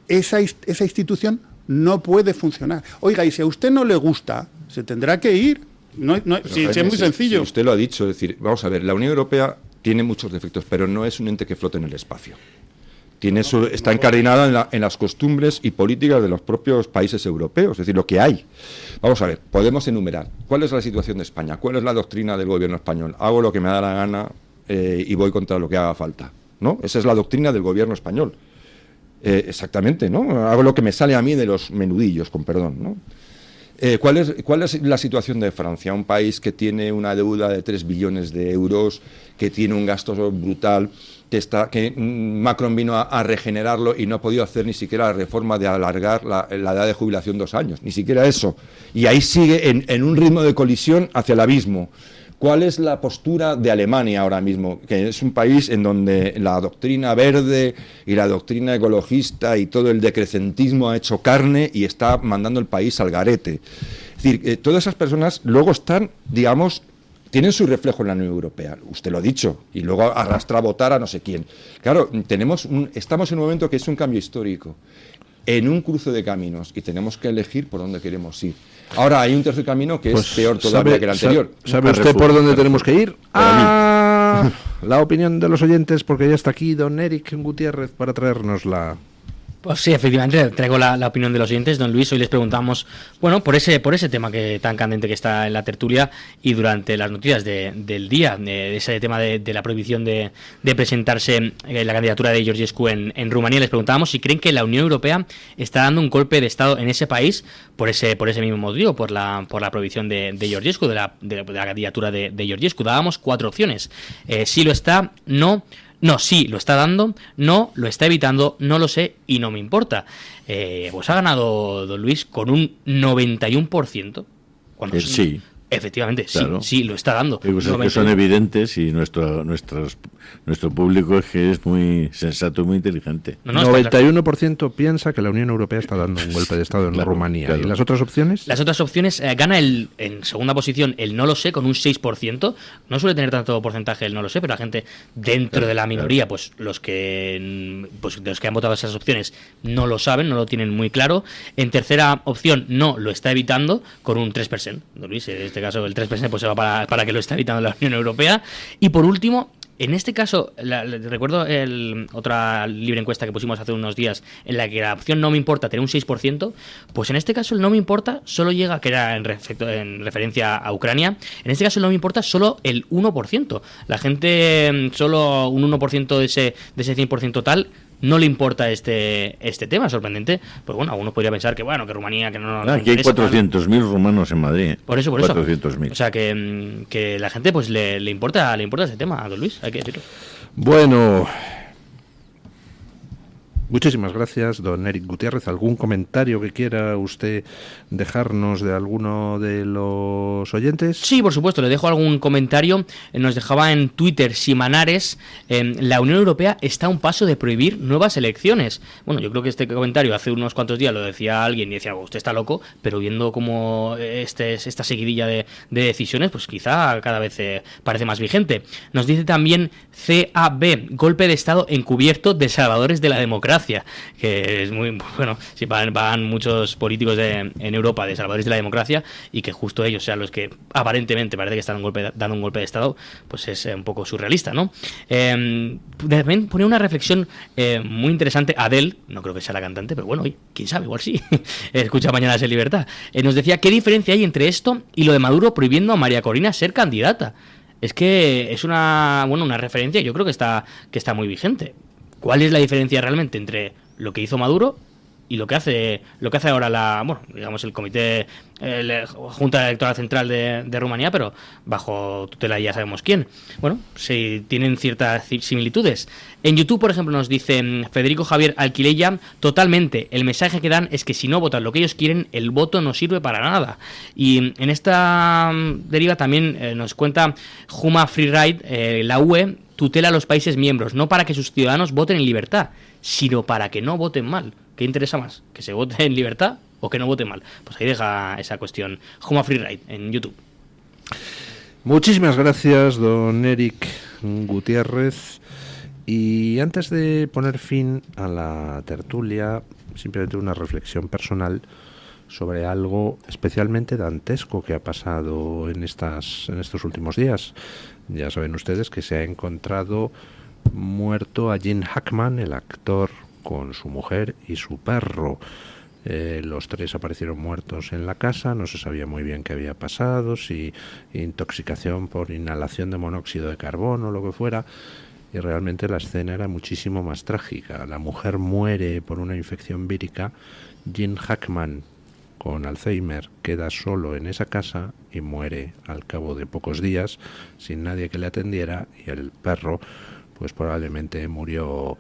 esa institución no puede funcionar. Oiga, y si a usted no le gusta, se tendrá que ir. Es muy sencillo. Si usted lo ha dicho, es decir, vamos a ver, la Unión Europea tiene muchos defectos, pero no es un ente que flote en el espacio. Está encardinada en las costumbres y políticas de los propios países europeos, es decir, lo que hay. Vamos a ver, podemos enumerar cuál es la situación de España, cuál es la doctrina del gobierno español. Hago lo que me da la gana y voy contra lo que haga falta, ¿no? Esa es la doctrina del gobierno español. Exactamente, ¿no? Hago lo que me sale a mí de los menudillos, con perdón, ¿no? ¿Cuál es la situación de Francia? Un país que tiene una deuda de 3 billones de euros, que tiene un gasto brutal, que Macron vino a regenerarlo y no ha podido hacer ni siquiera la reforma de alargar la edad de jubilación 2 años, ni siquiera eso. Y ahí sigue en un ritmo de colisión hacia el abismo. ¿Cuál es la postura de Alemania ahora mismo? Que es un país en donde la doctrina verde y la doctrina ecologista y todo el decrecentismo ha hecho carne y está mandando el país al garete. Es decir, todas esas personas luego están, digamos, tienen su reflejo en la Unión Europea, usted lo ha dicho, y luego arrastra a votar a no sé quién. Claro, estamos en un momento que es un cambio histórico, en un cruce de caminos, y tenemos que elegir por dónde queremos ir. Ahora hay un tercer camino que es peor todavía que el anterior. ¿Sabe usted por dónde tenemos que ir? La opinión de los oyentes, porque ya está aquí don Eric Gutiérrez para traernosla. Pues sí, efectivamente, traigo la opinión de los oyentes. Don Luis, hoy les preguntamos, bueno, por ese tema que tan candente que está en la tertulia y durante las noticias del día, ese tema de la prohibición de presentarse la candidatura de Georgescu en Rumanía, les preguntábamos si creen que la Unión Europea está dando un golpe de Estado en ese país por ese mismo motivo, por la prohibición de Georgescu, de la candidatura de Georgescu. Dábamos 4 opciones. Sí lo está, no, sí, lo está dando, no, lo está evitando, no lo sé y no me importa. Pues ha ganado don Luis con un 91%. Sí. Efectivamente, claro. sí, lo está dando. Hay cosas que son evidentes y nuestro público es que es muy sensato y muy inteligente. 91% piensa que la Unión Europea está dando un golpe de Estado en Rumanía. Claro. ¿Y las otras opciones? Las otras opciones gana en segunda posición el no lo sé con un 6%. No suele tener tanto porcentaje el no lo sé, pero la gente dentro de la minoría, pues los que han votado esas opciones no lo saben, no lo tienen muy claro. En tercera opción, no, lo está evitando con un 3%. Don Luis, en este caso el 3% pues se va para que lo está evitando la Unión Europea. Y por último, en este caso, recuerdo otra libre encuesta que pusimos hace unos días en la que la opción no me importa tener un 6%, pues en este caso el no me importa solo llega, que era en referencia a Ucrania, en este caso el no me importa solo el 1%. La gente, solo un 1% de ese 100% total, no le importa este tema, sorprendente. Pues bueno, algunos podría pensar que Rumanía, que no aquí hay 400.000 rumanos en Madrid. Por eso. 400.000. O sea, que la gente pues le importa ese tema a don Luis, hay que decirlo. Bueno, muchísimas gracias, don Eric Gutiérrez. ¿Algún comentario que quiera usted dejarnos de alguno de los oyentes? Sí, por supuesto, le dejo algún comentario. Nos dejaba en Twitter Simanares, la Unión Europea está a un paso de prohibir nuevas elecciones. Bueno, yo creo que este comentario hace unos cuantos días lo decía alguien y decía, usted está loco, pero viendo cómo esta seguidilla de decisiones, pues quizá cada vez parece más vigente. Nos dice también CAB, golpe de Estado encubierto de salvadores de la democracia, que es muy bueno, si van muchos políticos en Europa de salvadores de la democracia y que justo ellos sean los que aparentemente parece que están dando un golpe de Estado, pues es un poco surrealista, ¿no? También pone una reflexión muy interesante Adele, no creo que sea la cantante, pero bueno, oye, quién sabe, igual sí. Escucha Mañanas en Libertad. Nos decía, ¿qué diferencia hay entre esto y lo de Maduro prohibiendo a María Corina ser candidata? Es que es una referencia, yo creo que está muy vigente. ¿Cuál es la diferencia realmente entre lo que hizo Maduro Y lo que hace ahora el comité, la Junta Electoral Central de Rumanía, pero bajo tutela ya sabemos quién. Bueno, sí, tienen ciertas similitudes. En YouTube, por ejemplo, nos dice Federico Javier Alquileya, totalmente, el mensaje que dan es que si no votan lo que ellos quieren, el voto no sirve para nada. Y en esta deriva también nos cuenta Juma Freeride, la UE tutela a los países miembros, no para que sus ciudadanos voten en libertad, sino para que no voten mal. ¿Qué interesa más? ¿Que se vote en libertad o que no vote mal? Pues ahí deja esa cuestión. Juma Freeride en YouTube. Muchísimas gracias, don Eric Gutiérrez. Y antes de poner fin a la tertulia, simplemente una reflexión personal sobre algo especialmente dantesco que ha pasado en estos últimos días. Ya saben ustedes que se ha encontrado muerto a Gene Hackman, el actor, con su mujer y su perro. Los tres aparecieron muertos en la casa, no se sabía muy bien qué había pasado, si intoxicación por inhalación de monóxido de carbono o lo que fuera, y realmente la escena era muchísimo más trágica. La mujer muere por una infección vírica, Gene Hackman, con Alzheimer, queda solo en esa casa y muere al cabo de pocos días, sin nadie que le atendiera, y el perro pues probablemente murió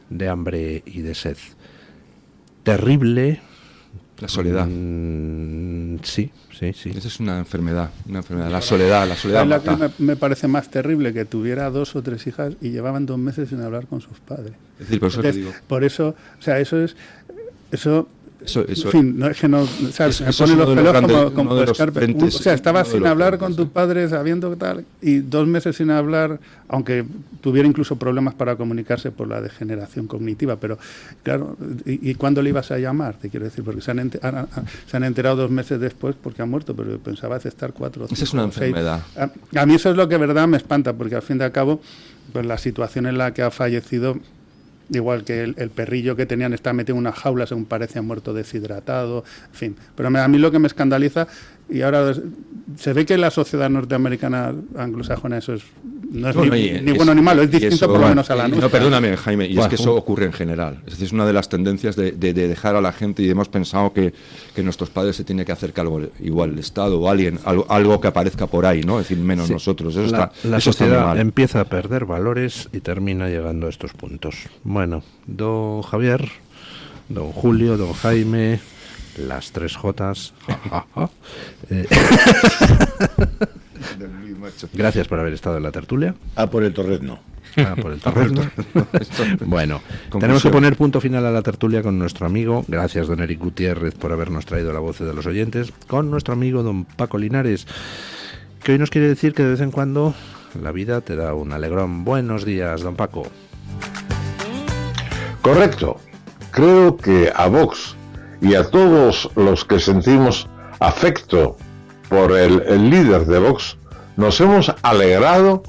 de hambre y de sed. Terrible. La soledad. Sí. Esa es una enfermedad. La soledad mata. Me parece más terrible que tuviera 2 o 3 hijas y llevaban 2 meses sin hablar con sus padres. Es decir, por eso te digo. Por eso, o sea, eso en fin, no es que no, o sea, me ponen los pelos como escarpe. O sea, estabas sin hablar con tus padres, sabiendo tal, y 2 meses sin hablar, aunque tuviera incluso problemas para comunicarse por la degeneración cognitiva, pero claro, ¿y cuándo le ibas a llamar? Te quiero decir, porque se han enterado 2 meses después porque ha muerto, pero pensabas estar 4 o 5. Esa es una enfermedad. A mí eso es lo que verdad me espanta, porque al fin y al cabo, pues la situación en la que ha fallecido, igual que el perrillo que tenían está metido en una jaula, según parece, ha muerto deshidratado, en fin. Pero a mí lo que me escandaliza, y ahora se ve que la sociedad norteamericana anglosajona eso no es ni bueno ni malo, es distinto por lo menos a la nuestra. No, perdóname, Jaime, y es que eso ocurre en general. Es decir, es una de las tendencias de dejar a la gente, y hemos pensado que nuestros padres se tiene que hacer algo igual, el Estado o alguien, algo que aparezca por ahí, ¿no? Es decir, menos nosotros. Eso la sociedad empieza a perder valores y termina llegando a estos puntos. Bueno, don Javier, don Julio, don Jaime, las 3 Jotas. Gracias por haber estado en la tertulia. Por el torrezno. Por el torrezno. Bueno, tenemos que poner punto final a la tertulia con nuestro amigo, gracias don Eric Gutiérrez por habernos traído la voz de los oyentes, con nuestro amigo don Paco Linares, que hoy nos quiere decir que de vez en cuando la vida te da un alegrón. Buenos días, don Paco. Correcto. Creo que a Vox y a todos los que sentimos afecto por el líder de Vox, nos hemos alegrado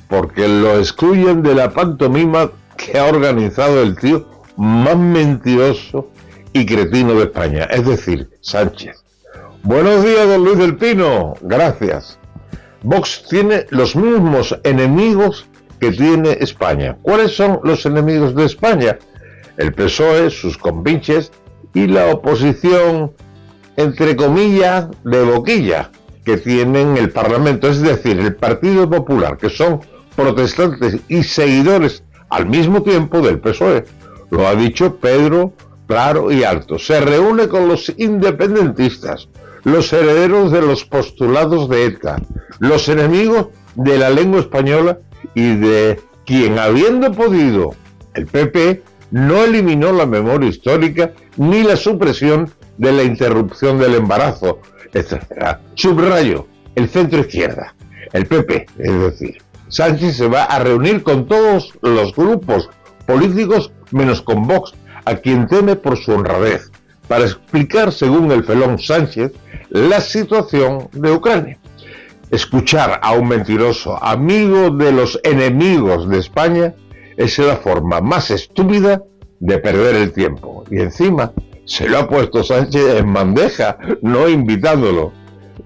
porque lo excluyen de la pantomima que ha organizado el tío más mentiroso y cretino de España, es decir, Sánchez. Buenos días, don Luis del Pino. Gracias. Vox tiene los mismos enemigos que tiene España. ¿Cuáles son los enemigos de España? El PSOE, sus compinches y la oposición, entre comillas, de boquilla, que tienen el Parlamento, es decir, el Partido Popular, que son protestantes y seguidores al mismo tiempo del PSOE. Lo ha dicho Pedro claro y alto. Se reúne con los independentistas, los herederos de los postulados de ETA, los enemigos de la lengua española y de quien, habiendo podido, el PP no eliminó la memoria histórica ni la supresión de la interrupción del embarazo, etc. Subrayo, el centro izquierda, el PP, es decir, Sánchez se va a reunir con todos los grupos políticos menos con Vox, a quien teme por su honradez, para explicar, según el felón Sánchez, la situación de Ucrania. Escuchar a un mentiroso amigo de los enemigos de España es la forma más estúpida de perder el tiempo. Y encima se lo ha puesto Sánchez en bandeja, no invitándolo.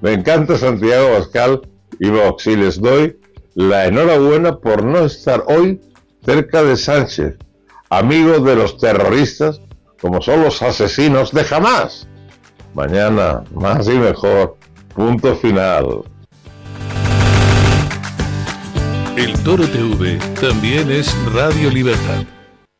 Me encanta Santiago Abascal y Vox, y les doy la enhorabuena por no estar hoy cerca de Sánchez, amigo de los terroristas, como son los asesinos de jamás. Mañana, más y mejor. Punto final. El Toro TV también es Radio Libertad.